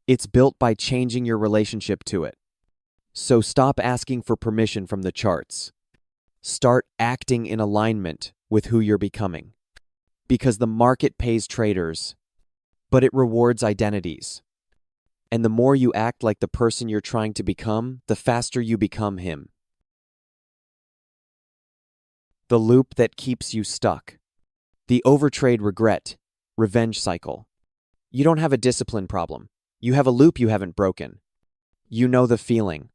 It's built by changing your relationship to it." So stop asking for permission from the charts. Start acting in alignment with who you're becoming. Because the market pays traders, but it rewards identities. And the more you act like the person you're trying to become, the faster you become him. The loop that keeps you stuck. The overtrade regret, revenge cycle. You don't have a discipline problem. You have a loop you haven't broken. You know the feeling.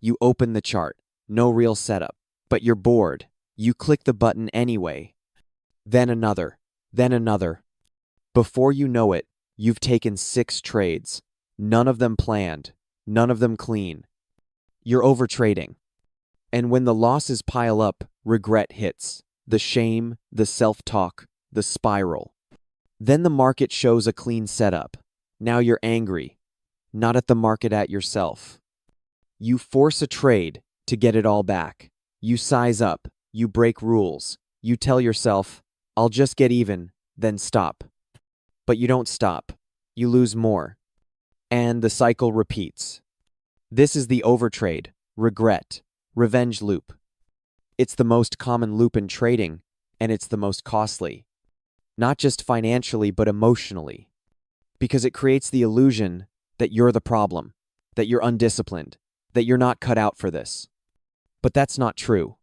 You open the chart. No real setup. But you're bored. You click the button anyway. Then another. Then another. Before you know it, you've taken 6 trades. None of them planned. None of them clean. You're overtrading. And when the losses pile up, regret hits. The shame, the self-talk, the spiral. Then the market shows a clean setup. Now you're angry. Not at the market, at yourself. You force a trade to get it all back. You size up. You break rules. You tell yourself, I'll just get even, then stop. But you don't stop. You lose more. And the cycle repeats. This is the overtrade, regret, revenge loop. It's the most common loop in trading, and it's the most costly. Not just financially, but emotionally. Because it creates the illusion that you're the problem, that you're undisciplined, that you're not cut out for this. But that's not true.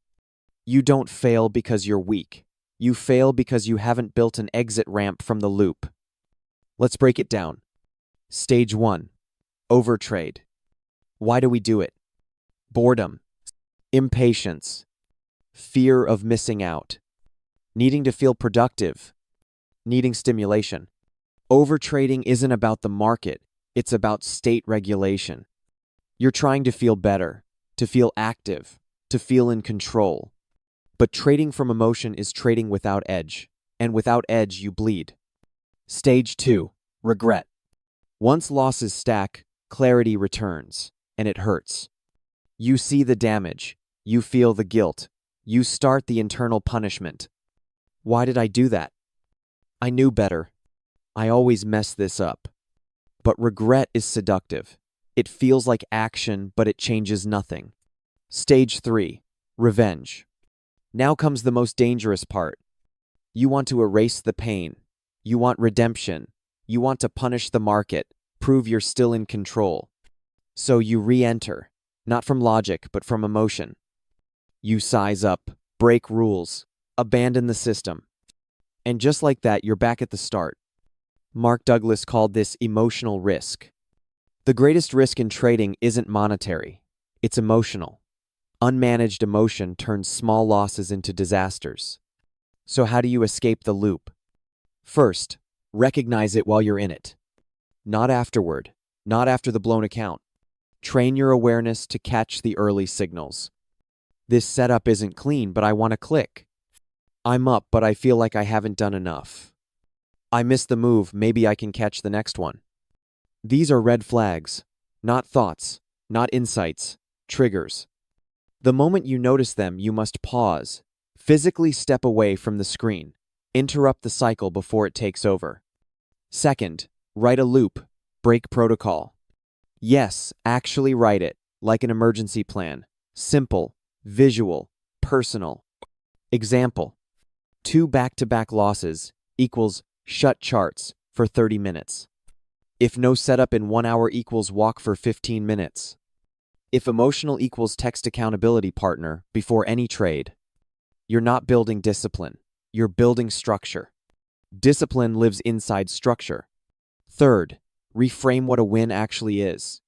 You don't fail because you're weak. You fail because you haven't built an exit ramp from the loop. Let's break it down. Stage 1. Overtrade. Why do we do it? Boredom, impatience, fear of missing out, needing to feel productive, needing stimulation. Overtrading isn't about the market, it's about state regulation. You're trying to feel better, to feel active, to feel in control. But trading from emotion is trading without edge, and without edge you bleed. Stage 2. Regret. Once losses stack, clarity returns, and it hurts. You see the damage, you feel the guilt, you start the internal punishment. Why did I do that? I knew better. I always mess this up. But regret is seductive. It feels like action, but it changes nothing. Stage 3. Revenge. Now comes the most dangerous part. You want to erase the pain. You want redemption. You want to punish the market, prove you're still in control. So you re-enter, not from logic, but from emotion. You size up, break rules, abandon the system. And just like that, you're back at the start. Mark Douglas called this emotional risk. The greatest risk in trading isn't monetary, it's emotional. Unmanaged emotion turns small losses into disasters. So how do you escape the loop? First, recognize it while you're in it. Not afterward, not after the blown account. Train your awareness to catch the early signals. This setup isn't clean, but I want to click. I'm up, but I feel like I haven't done enough. I missed the move, maybe I can catch the next one. These are red flags, not thoughts, not insights, triggers. The moment you notice them, you must pause, physically step away from the screen, interrupt the cycle before it takes over. Second, write a loop, break protocol. Yes, actually write it, like an emergency plan. Simple, visual, personal. Example: 2 back-to-back losses equals shut charts for 30 minutes. If no setup in 1 hour equals walk for 15 minutes. If emotional equals text accountability partner before any trade. You're not building discipline, you're building structure. Discipline lives inside structure. Third, reframe what a win actually is.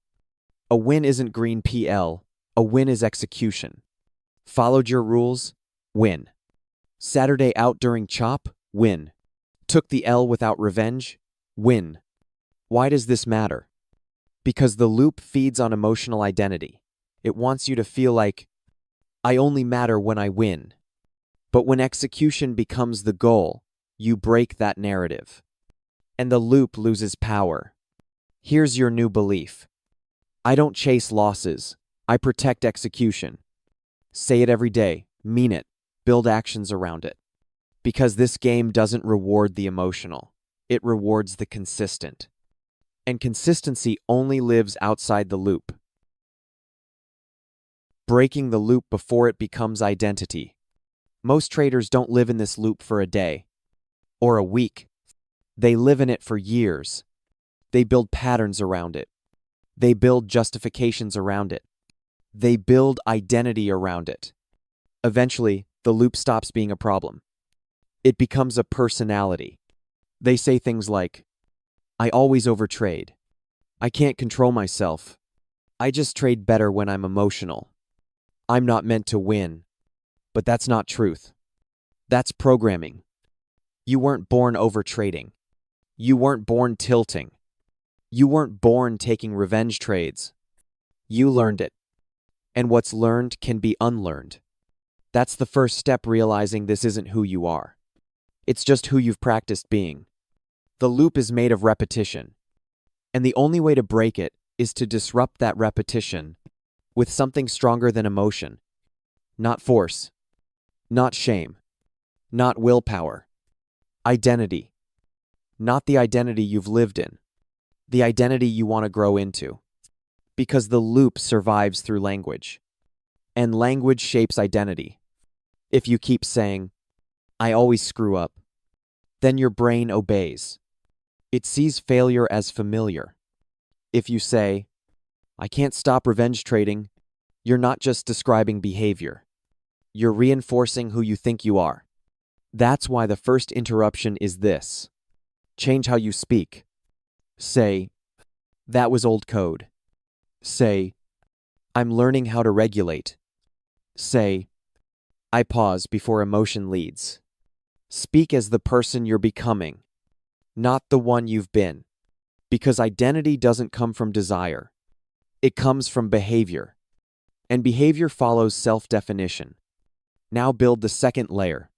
A win isn't green PL, a win is execution. Followed your rules? Win. Saturday out during chop? Win. Took the L without revenge? Win. Why does this matter? Because the loop feeds on emotional identity. It wants you to feel like, I only matter when I win. But when execution becomes the goal, you break that narrative. And the loop loses power. Here's your new belief. I don't chase losses. I protect execution. Say it every day. Mean it. Build actions around it. Because this game doesn't reward the emotional. It rewards the consistent. And consistency only lives outside the loop. Breaking the loop before it becomes identity. Most traders don't live in this loop for a day or a week. They live in it for years. They build patterns around it. They build justifications around it. They build identity around it. Eventually, the loop stops being a problem. It becomes a personality. They say things like, I always overtrade. I can't control myself. I just trade better when I'm emotional. I'm not meant to win. But that's not truth. That's programming. You weren't born overtrading. You weren't born tilting. You weren't born taking revenge trades. You learned it. And what's learned can be unlearned. That's the first step, realizing this isn't who you are. It's just who you've practiced being. The loop is made of repetition. And the only way to break it is to disrupt that repetition with something stronger than emotion. Not force. Not shame. Not willpower. Identity. Not the identity you've lived in. The identity you want to grow into. Because the loop survives through language. And language shapes identity. If you keep saying, I always screw up, then your brain obeys. It sees failure as familiar. If you say, I can't stop revenge trading, you're not just describing behavior. You're reinforcing who you think you are. That's why the first interruption is this. Change how you speak. Say, that was old code. Say, I'm learning how to regulate. Say, I pause before emotion leads. Speak as the person you're becoming, not the one you've been. Because identity doesn't come from desire. It comes from behavior. And behavior follows self-definition. Now build the second layer.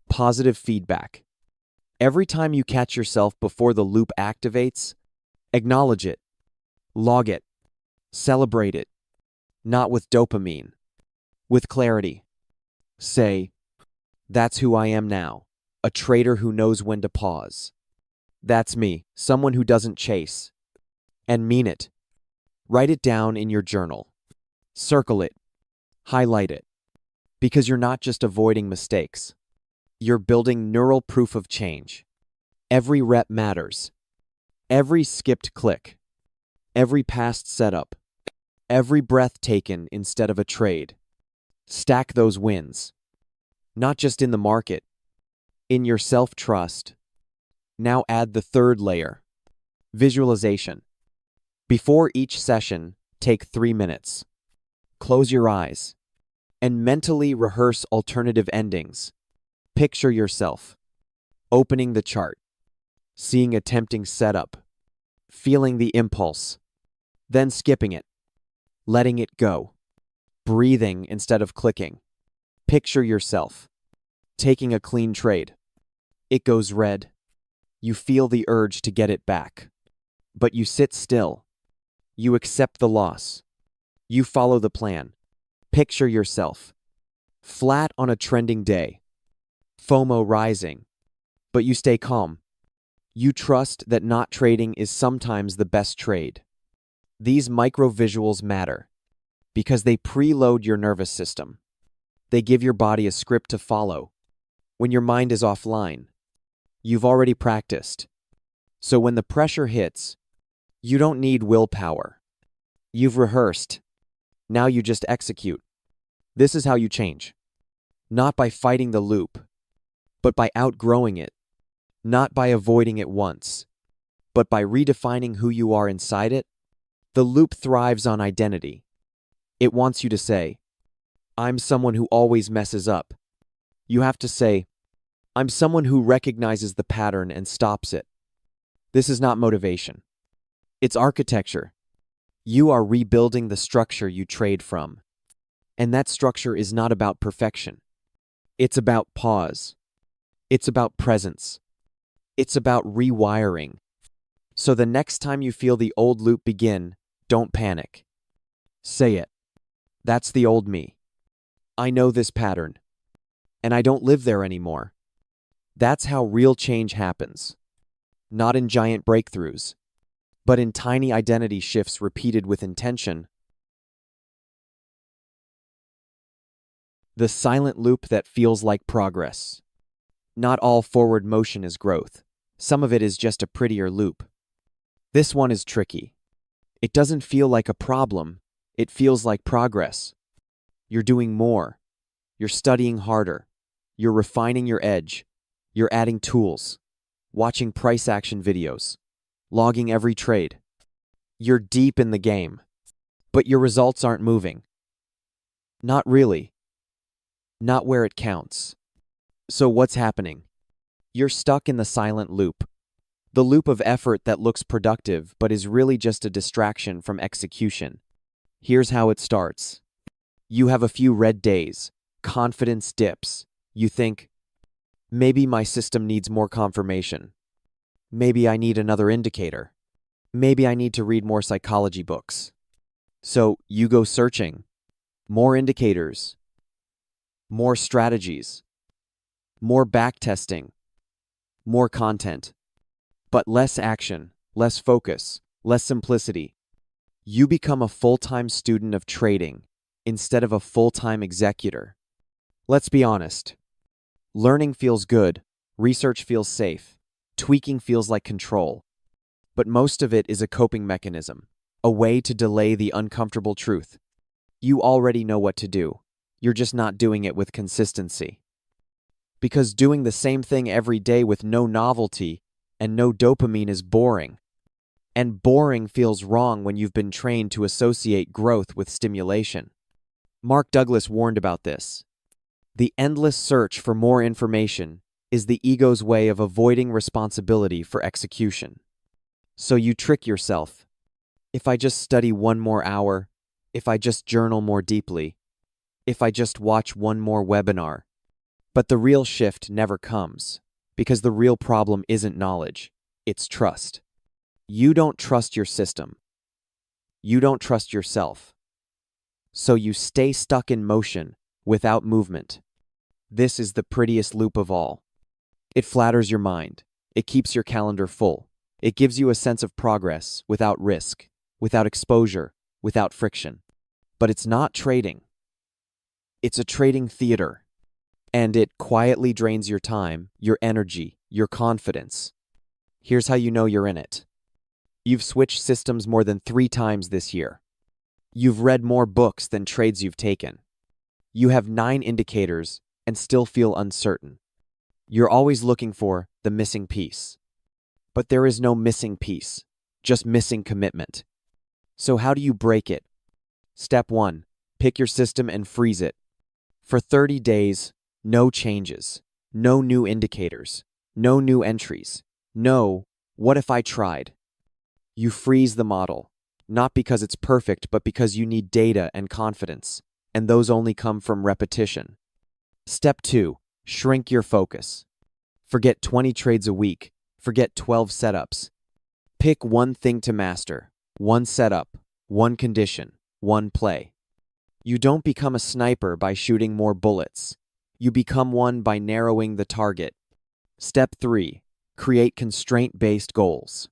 Positive feedback. Every time you catch yourself before the loop activates, acknowledge it. Log it. Celebrate it. Not with dopamine. With clarity. Say, that's who I am now. A trader who knows when to pause. That's me, someone who doesn't chase. And mean it. Write it down in your journal. Circle it. Highlight it. Because you're not just avoiding mistakes. You're building neural proof of change. Every rep matters. Every skipped click. Every past setup. Every breath taken instead of a trade. Stack those wins. Not just in the market. In your self-trust. Now add the third layer. Visualization. Before each session, take 3 minutes. Close your eyes. And mentally rehearse alternative endings. Picture yourself. Opening the chart. Seeing a tempting setup. Feeling the impulse. Then skipping it. Letting it go. Breathing instead of clicking. Picture yourself. Taking a clean trade. It goes red. You feel the urge to get it back. But you sit still. You accept the loss. You follow the plan. Picture yourself. Flat on a trending day. FOMO rising. But you stay calm. You trust that not trading is sometimes the best trade. These micro visuals matter because they preload your nervous system. They give your body a script to follow. When your mind is offline, you've already practiced. So when the pressure hits, you don't need willpower. You've rehearsed. Now you just execute. This is how you change. Not by fighting the loop, but by outgrowing it. Not by avoiding it once, but by redefining who you are inside it. The loop thrives on identity. It wants you to say, I'm someone who always messes up. You have to say, I'm someone who recognizes the pattern and stops it. This is not motivation. It's architecture. You are rebuilding the structure you trade from. And that structure is not about perfection. It's about pause. It's about presence. It's about rewiring. So the next time you feel the old loop begin, don't panic. Say it. That's the old me. I know this pattern. And I don't live there anymore. That's how real change happens. Not in giant breakthroughs, but in tiny identity shifts repeated with intention. The silent loop that feels like progress. Not all forward motion is growth. Some of it is just a prettier loop. This one is tricky. It doesn't feel like a problem. It feels like progress. You're doing more. You're studying harder. You're refining your edge. You're adding tools. Watching price action videos. Logging every trade. You're deep in the game. but your results aren't moving. Not really. Not where it counts. So what's happening? You're stuck in the silent loop. The loop of effort that looks productive but is really just a distraction from execution. Here's how it starts. You have a few red days. Confidence dips. You think, maybe my system needs more confirmation. Maybe I need another indicator. Maybe I need to read more psychology books. So you go searching. More indicators. More strategies. More backtesting. More content. But less action, less focus, less simplicity. You become a full-time student of trading instead of a full-time executor. Let's be honest. Learning feels good, research feels safe, tweaking feels like control. But most of it is a coping mechanism, a way to delay the uncomfortable truth. You already know what to do. You're just not doing it with consistency. Because doing the same thing every day with no novelty and no dopamine is boring. And boring feels wrong when you've been trained to associate growth with stimulation. Mark Douglas warned about this. The endless search for more information is the ego's way of avoiding responsibility for execution. So you trick yourself. If I just study one more hour, if I just journal more deeply, if I just watch one more webinar. But the real shift never comes, because the real problem isn't knowledge, it's trust. You don't trust your system. You don't trust yourself. So you stay stuck in motion without movement. This is the prettiest loop of all. It flatters your mind. It keeps your calendar full. It gives you a sense of progress without risk, without exposure, without friction. But it's not trading. It's a trading theater. And it quietly drains your time, your energy, your confidence. Here's how you know you're in it. You've switched systems more than 3 times this year. You've read more books than trades you've taken. You have 9 indicators and still feel uncertain. You're always looking for the missing piece. But there is no missing piece, just missing commitment. So how do you break it? Step 1, pick your system and freeze it. For 30 days, no changes, no new indicators, no new entries, no, what if I tried? You freeze the model, not because it's perfect, but because you need data and confidence, and those only come from repetition. Step 2, shrink your focus. Forget 20 trades a week, forget 12 setups. Pick one thing to master, one setup, one condition, one play. You don't become a sniper by shooting more bullets. You become one by narrowing the target. Step 3, create constraint-based goals.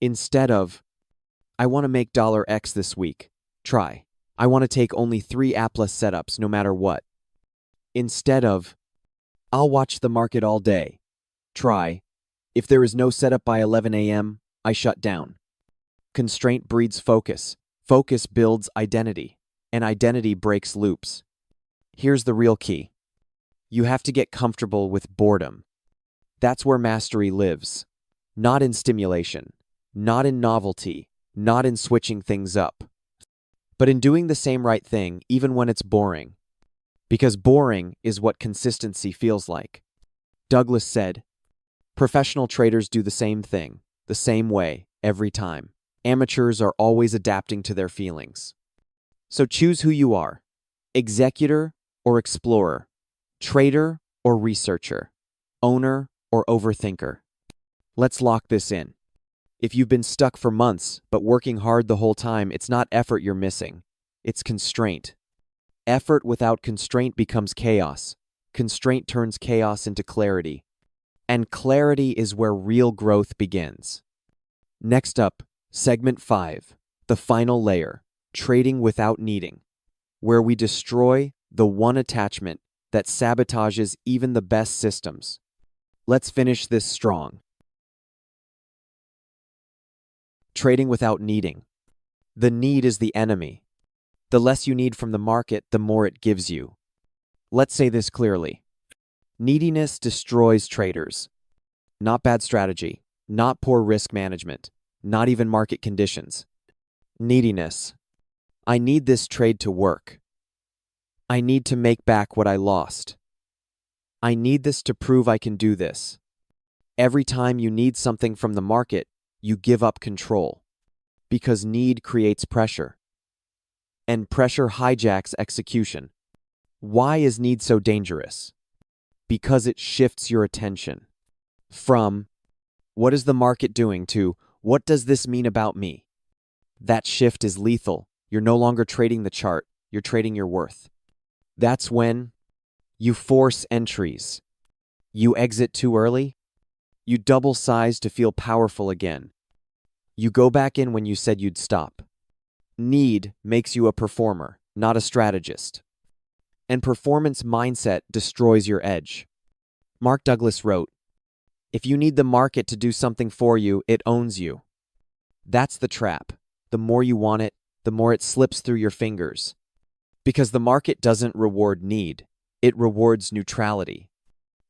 Instead of, I want to make $X this week, try, I want to take only 3 Atlas setups no matter what. Instead of, I'll watch the market all day, try, if there is no setup by 11 a.m., I shut down. Constraint breeds focus. Focus builds identity, and identity breaks loops. Here's the real key. You have to get comfortable with boredom. That's where mastery lives. Not in stimulation, not in novelty, not in switching things up, but in doing the same right thing even when it's boring. Because boring is what consistency feels like. Douglas said, professional traders do the same thing, the same way, every time. Amateurs are always adapting to their feelings. So choose who you are, executor or explorer, trader or researcher, owner or overthinker. Let's lock this in. If you've been stuck for months but working hard the whole time, it's not effort you're missing, it's constraint. Effort without constraint becomes chaos. Constraint turns chaos into clarity. And clarity is where real growth begins. Next up, segment 5, the final layer, trading without needing, where we destroy the one attachment that sabotages even the best systems. Let's finish this strong. Trading without needing. The need is the enemy. The less you need from the market, the more it gives you. Let's say this clearly. Neediness destroys traders. Not bad strategy, not poor risk management, not even market conditions. Neediness. I need this trade to work. I need to make back what I lost. I need this to prove I can do this. Every time you need something from the market, you give up control. Because need creates pressure. And pressure hijacks execution. Why is need so dangerous? Because it shifts your attention from what is the market doing to what does this mean about me? That shift is lethal. You're no longer trading the chart, you're trading your worth. That's when you force entries. You exit too early. You double size to feel powerful again. You go back in when you said you'd stop. Need makes you a performer, not a strategist. And performance mindset destroys your edge. Mark Douglas wrote, "If you need the market to do something for you, it owns you." That's the trap. The more you want it, the more it slips through your fingers. Because the market doesn't reward need, it rewards neutrality.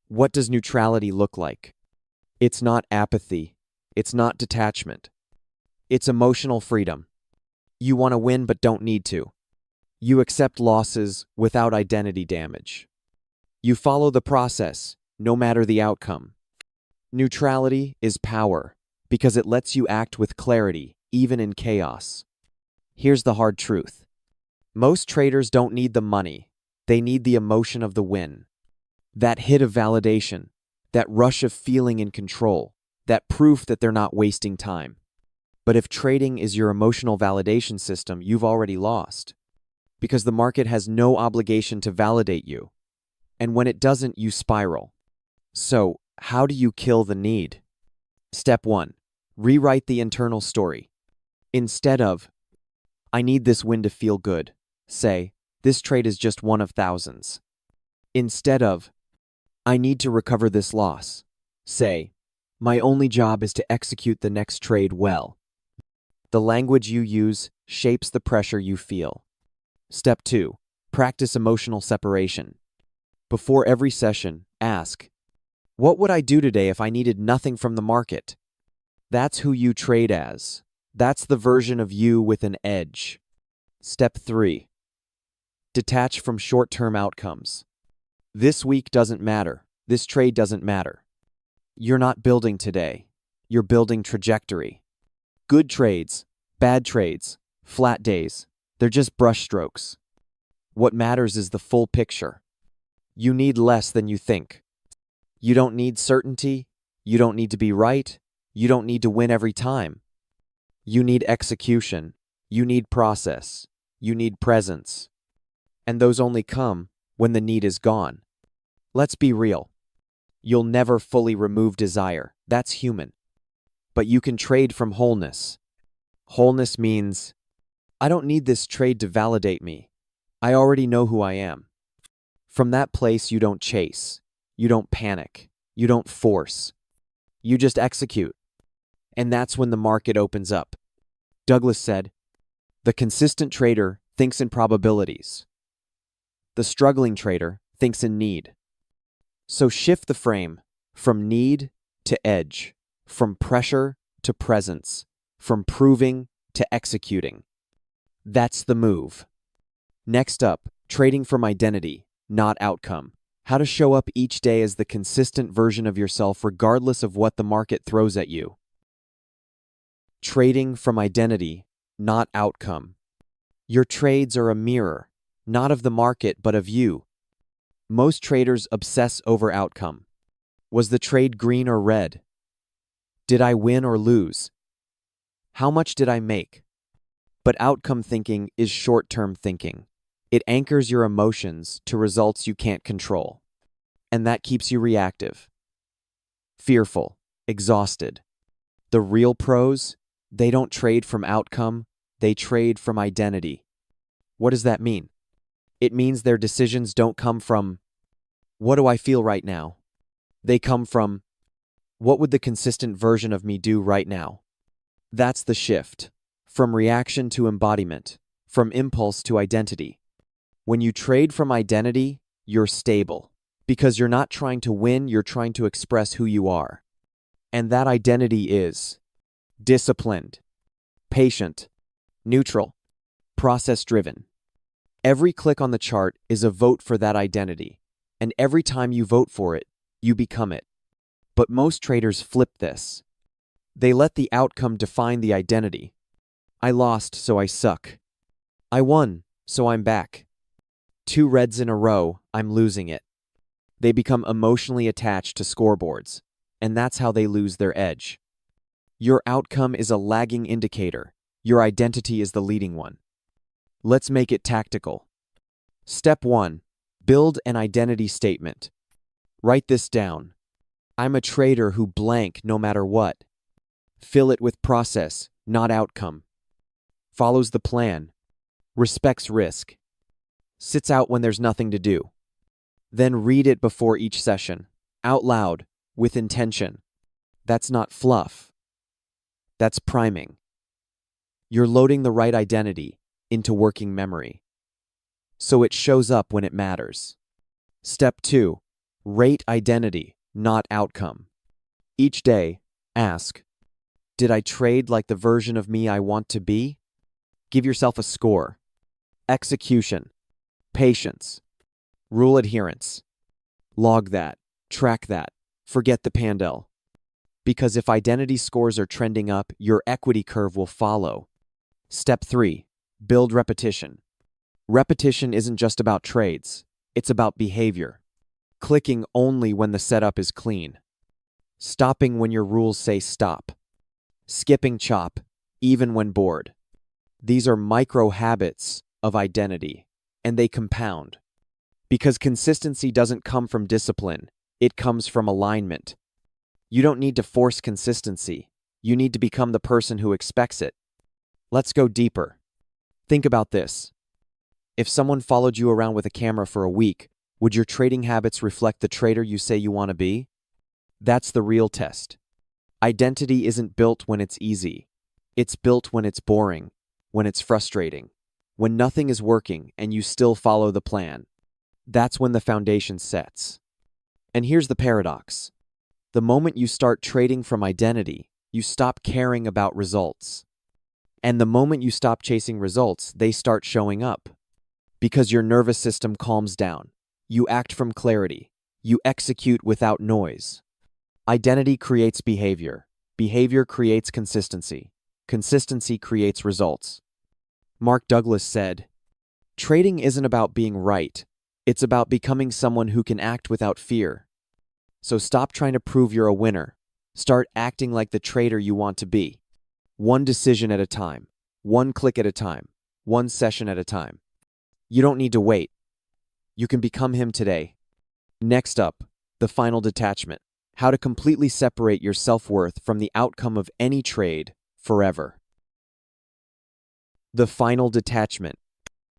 What does neutrality look like? It's not apathy. It's not detachment. It's emotional freedom. You want to win but don't need to. You accept losses without identity damage. You follow the process, no matter the outcome. Neutrality is power because it lets you act with clarity, even in chaos. Here's the hard truth. Most traders don't need the money. They need the emotion of the win. That hit of validation, that rush of feeling in control, that proof that they're not wasting time. But if trading is your emotional validation system, you've already lost. Because the market has no obligation to validate you. And when it doesn't, you spiral. So, how do you kill the need? Step 1. Rewrite the internal story. Instead of, "I need this win to feel good," say, "This trade is just one of thousands." Instead of, "I need to recover this loss," say, "My only job is to execute the next trade well." The language you use shapes the pressure you feel. Step 2. Practice emotional separation. Before every session, ask, "What would I do today if I needed nothing from the market?" That's who you trade as. That's the version of you with an edge. Step 3. Detach from short-term outcomes. This week doesn't matter. This trade doesn't matter. You're not building today. You're building trajectory. Good trades, bad trades, flat days, they're just brushstrokes. What matters is the full picture. You need less than you think. You don't need certainty. You don't need to be right. You don't need to win every time. You need execution. You need process. You need presence. And those only come when the need is gone. Let's be real. You'll never fully remove desire. That's human. But you can trade from wholeness. Wholeness means, I don't need this trade to validate me. I already know who I am. From that place, you don't chase. You don't panic. You don't force. You just execute. And that's when the market opens up. Douglas said, "The consistent trader thinks in probabilities. The struggling trader thinks in need." So shift the frame from need to edge, from pressure to presence, from proving to executing. That's the move. Next up, trading from identity, not outcome. How to show up each day as the consistent version of yourself regardless of what the market throws at you. Trading from identity, not outcome. Your trades are a mirror, not of the market but of you. Most traders obsess over outcome. Was the trade green or red? Did I win or lose? How much did I make? But outcome thinking is short-term thinking. It anchors your emotions to results you can't control. And that keeps you reactive, fearful, exhausted. The real pros, they don't trade from outcome, they trade from identity. What does that mean? It means their decisions don't come from, "What do I feel right now?" They come from, "What would the consistent version of me do right now?" That's the shift. From reaction to embodiment, from impulse to identity. When you trade from identity, you're stable. Because you're not trying to win, you're trying to express who you are. And that identity is disciplined, patient, neutral, process-driven. Every click on the chart is a vote for that identity, and every time you vote for it, you become it. But most traders flip this. They let the outcome define the identity. I lost, so I suck. I won, so I'm back. 2 reds in a row, I'm losing it. They become emotionally attached to scoreboards, and that's how they lose their edge. Your outcome is a lagging indicator. Your identity is the leading one. Let's make it tactical. Step 1. Build an identity statement. Write this down. I'm a trader who blank no matter what. Fill it with process, not outcome. Follows the plan. Respects risk. Sits out when there's nothing to do. Then read it before each session, out loud, with intention. That's not fluff. That's priming. You're loading the right identity into working memory, so it shows up when it matters. Step 2. Rate identity, not outcome. Each day, ask, did I trade like the version of me I want to be? Give yourself a score. Execution, patience, rule adherence. Log that, track that, forget the Pandel. Because if identity scores are trending up, your equity curve will follow. Step 3. Build repetition. Repetition isn't just about trades, it's about behavior. Clicking only when the setup is clean. Stopping when your rules say stop. Skipping chop, even when bored. These are micro habits of identity, and they compound. Because consistency doesn't come from discipline, it comes from alignment. You don't need to force consistency. You need to become the person who expects it. Let's go deeper. Think about this. If someone followed you around with a camera for a week, would your trading habits reflect the trader you say you want to be? That's the real test. Identity isn't built when it's easy. It's built when it's boring, when it's frustrating, when nothing is working and you still follow the plan. That's when the foundation sets. And here's the paradox. The moment you start trading from identity, you stop caring about results. And the moment you stop chasing results, they start showing up. Because your nervous system calms down. You act from clarity. You execute without noise. Identity creates behavior. Behavior creates consistency. Consistency creates results. Mark Douglas said, "Trading isn't about being right. It's about becoming someone who can act without fear." So stop trying to prove you're a winner. Start acting like the trader you want to be. One decision at a time. One click at a time. One session at a time. You don't need to wait. You can become him today. Next up, the final detachment. How to completely separate your self-worth from the outcome of any trade forever. The final detachment.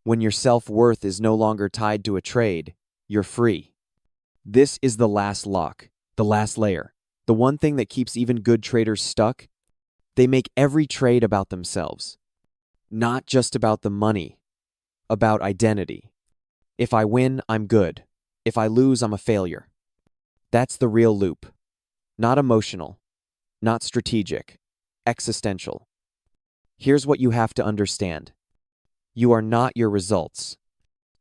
When your self-worth is no longer tied to a trade, you're free. This is the last lock, the last layer, the one thing that keeps even good traders stuck. They make every trade about themselves, not just about the money, about identity. If I win, I'm good. If I lose, I'm a failure. That's the real loop. Not emotional, not strategic, existential. Here's what you have to understand. You are not your results.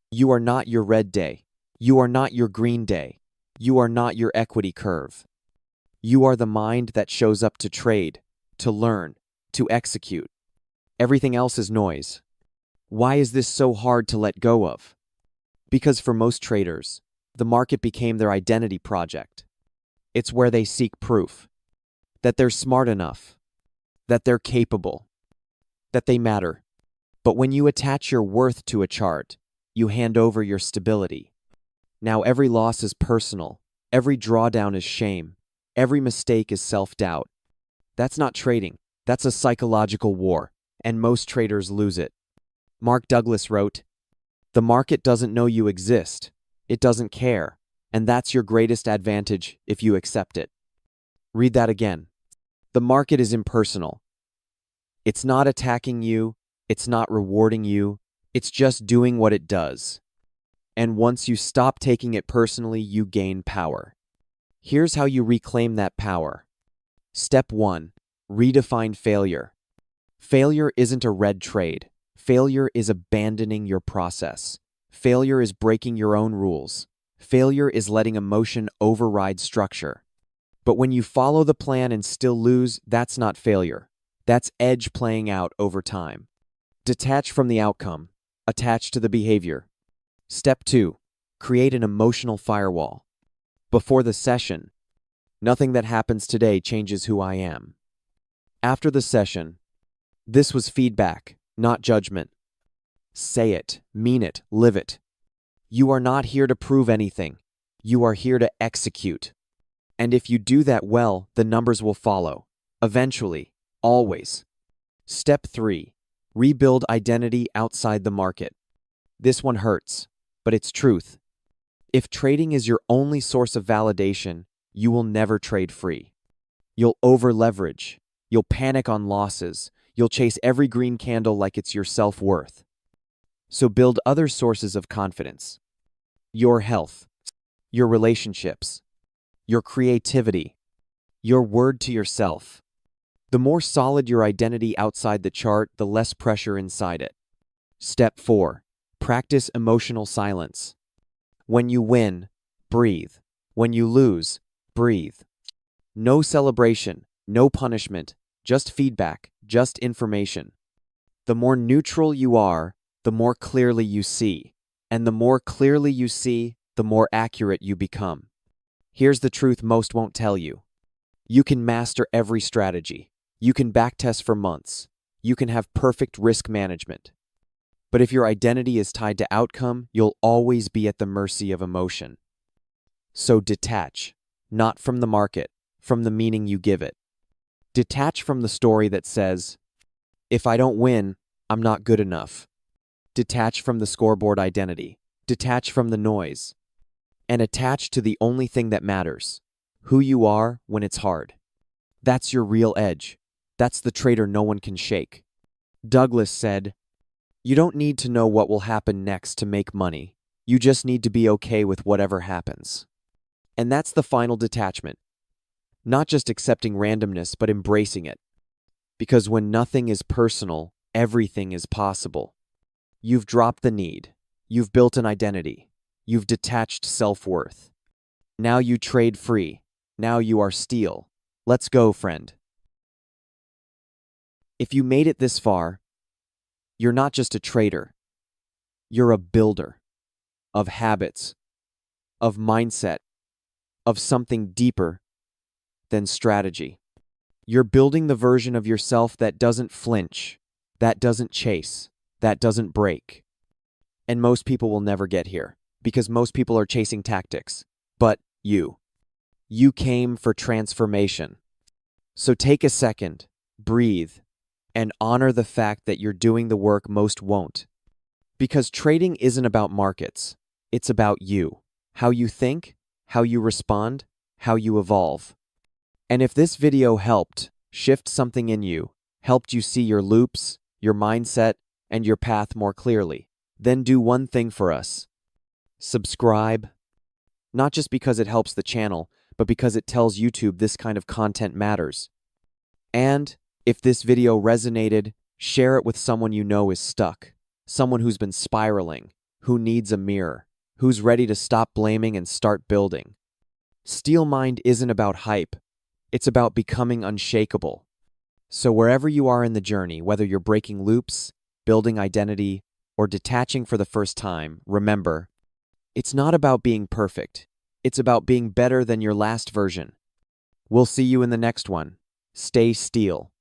You are not your red day. You are not your green day. You are not your equity curve. You are the mind that shows up to trade, to learn, to execute. Everything else is noise. Why is this so hard to let go of? Because for most traders, the market became their identity project. It's where they seek proof that they're smart enough, that they're capable, that they matter. But when you attach your worth to a chart, you hand over your stability. Now every loss is personal, every drawdown is shame, every mistake is self-doubt. That's not trading, that's a psychological war, and most traders lose it. Mark Douglas wrote, "The market doesn't know you exist, it doesn't care, and that's your greatest advantage if you accept it." Read that again. The market is impersonal. It's not attacking you, it's not rewarding you, it's just doing what it does. And once you stop taking it personally, you gain power. Here's how you reclaim that power. Step 1. Redefine failure. Failure isn't a red trade. Failure is abandoning your process. Failure is breaking your own rules. Failure is letting emotion override structure. But when you follow the plan and still lose, that's not failure. That's edge playing out over time. Detach from the outcome. Attach to the behavior. Step 2. Create an emotional firewall. Before the session, nothing that happens today changes who I am. After the session, this was feedback, not judgment. Say it, mean it, live it. You are not here to prove anything. You are here to execute. And if you do that well, the numbers will follow. Eventually, always. Step 3. Rebuild identity outside the market. This one hurts, but it's truth. If trading is your only source of validation, you will never trade free. You'll over-leverage. You'll panic on losses. You'll chase every green candle like it's your self-worth. So build other sources of confidence. Your health, your relationships, your creativity, your word to yourself. The more solid your identity outside the chart, the less pressure inside it. Step 4. Practice emotional silence. When you win, breathe. When you lose, breathe. No celebration, no punishment, just feedback, just information. The more neutral you are, the more clearly you see. And the more clearly you see, the more accurate you become. Here's the truth most won't tell you. You can master every strategy. You can backtest for months. You can have perfect risk management. But if your identity is tied to outcome, you'll always be at the mercy of emotion. So detach, not from the market, from the meaning you give it. Detach from the story that says, if I don't win, I'm not good enough. Detach from the scoreboard identity. Detach from the noise. And attach to the only thing that matters, who you are when it's hard. That's your real edge. That's the trader no one can shake. Douglas said, you don't need to know what will happen next to make money. You just need to be okay with whatever happens. And that's the final detachment. Not just accepting randomness, but embracing it. Because when nothing is personal, everything is possible. You've dropped the need. You've built an identity. You've detached self-worth. Now you trade free. Now you are steel. Let's go, friend. If you made it this far, you're not just a trader. You're a builder of habits, of mindset, of something deeper than strategy. You're building the version of yourself that doesn't flinch, that doesn't chase, that doesn't break. And most people will never get here because most people are chasing tactics. But you came for transformation. So take a second, breathe, and honor the fact that you're doing the work most won't. Because trading isn't about markets. It's about you. How you think, how you respond, how you evolve. And if this video helped shift something in you, helped you see your loops, your mindset, and your path more clearly, then do one thing for us. Subscribe. Not just because it helps the channel, but because it tells YouTube this kind of content matters. And if this video resonated, share it with someone you know is stuck, someone who's been spiraling, who needs a mirror, who's ready to stop blaming and start building. Steel Mind isn't about hype. It's about becoming unshakable. So wherever you are in the journey, whether you're breaking loops, building identity, or detaching for the first time, remember, it's not about being perfect. It's about being better than your last version. We'll see you in the next one. Stay steel.